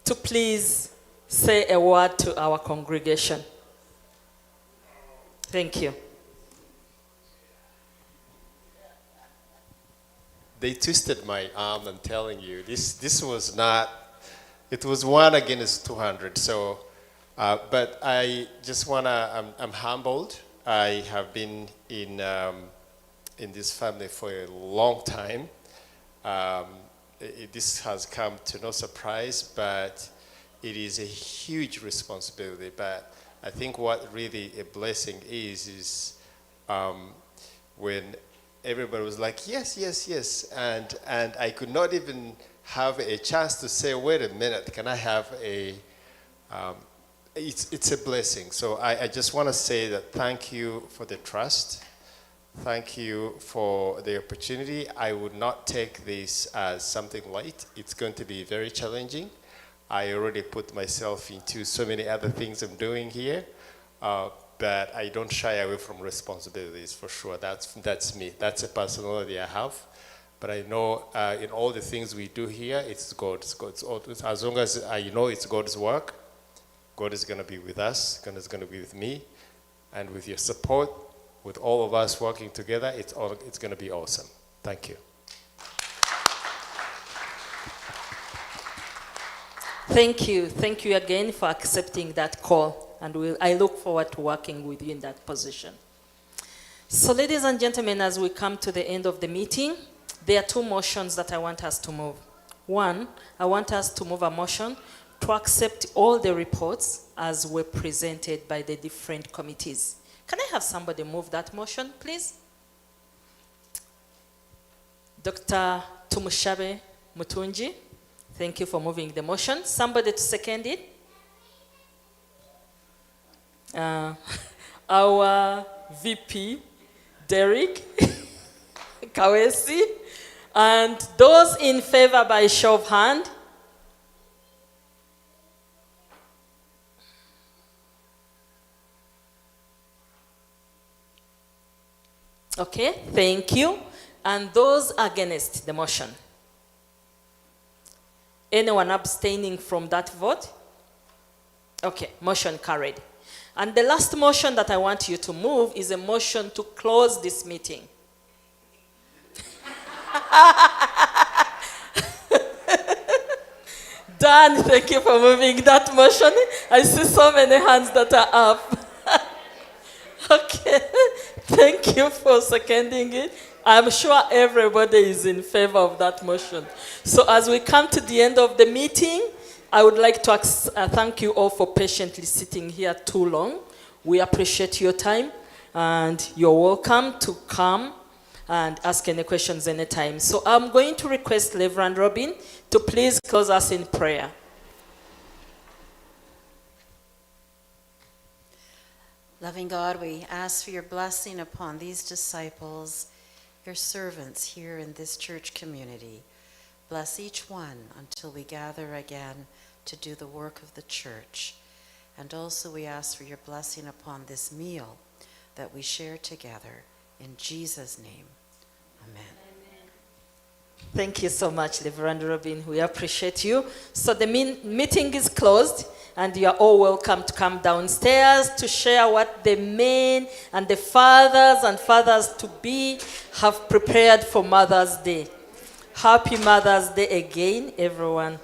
Speaker 1: to please say a word to our congregation. Thank you.
Speaker 14: They twisted my arm, I'm telling you. This was not, it was 1 against 200. So, but I just I'm humbled. I have been in this family for a long time. This has come to no surprise, but it is a huge responsibility. But I think what really a blessing is when everybody was like, yes, yes, yes. And I could not even have a chance to say, wait a minute, can I have it's a blessing. So I just want to say that thank you for the trust. Thank you for the opportunity. I would not take this as something light. It's going to be very challenging. I already put myself into so many other things I'm doing here. But I don't shy away from responsibilities, for sure. That's me. That's a personality I have. But I know in all the things we do here, it's God's. As long as I know it's God's work, God is going to be with us. God is going to be with me. And with your support, with all of us working together, it's going to be awesome. Thank you.
Speaker 1: Thank you. Thank you again for accepting that call. And I look forward to working with you in that position. So ladies and gentlemen, as we come to the end of the meeting, there are two motions that I want us to move. One, I want us to move a motion to accept all the reports as were presented by the different committees. Can I have somebody move that motion, please? Dr. Tumushabe Mutunji, thank you for moving the motion. Somebody to second it? Our VP, Derek Kawesi. And those in favor by show of hand. Okay, thank you. And those against the motion? Anyone abstaining from that vote? Okay, motion carried. And the last motion that I want you to move is a motion to close this meeting. Dan, thank you for moving that motion. I see so many hands that are up. Okay, thank you for seconding it. I'm sure everybody is in favor of that motion. So as we come to the end of the meeting, I would like to thank you all for patiently sitting here too long. We appreciate your time, and you're welcome to come and ask any questions anytime. So I'm going to request Reverend Robin to please close us in prayer.
Speaker 2: Loving God, we ask for your blessing upon these disciples, your servants here in this church community. Bless each one until we gather again to do the work of the church. And also we ask for your blessing upon this meal that we share together. In Jesus' name, amen.
Speaker 1: Thank you so much, Reverend Robin. We appreciate you. So the meeting is closed, and you are all welcome to come downstairs to share what the men and the fathers and fathers-to-be have prepared for Mother's Day. Happy Mother's Day again, everyone.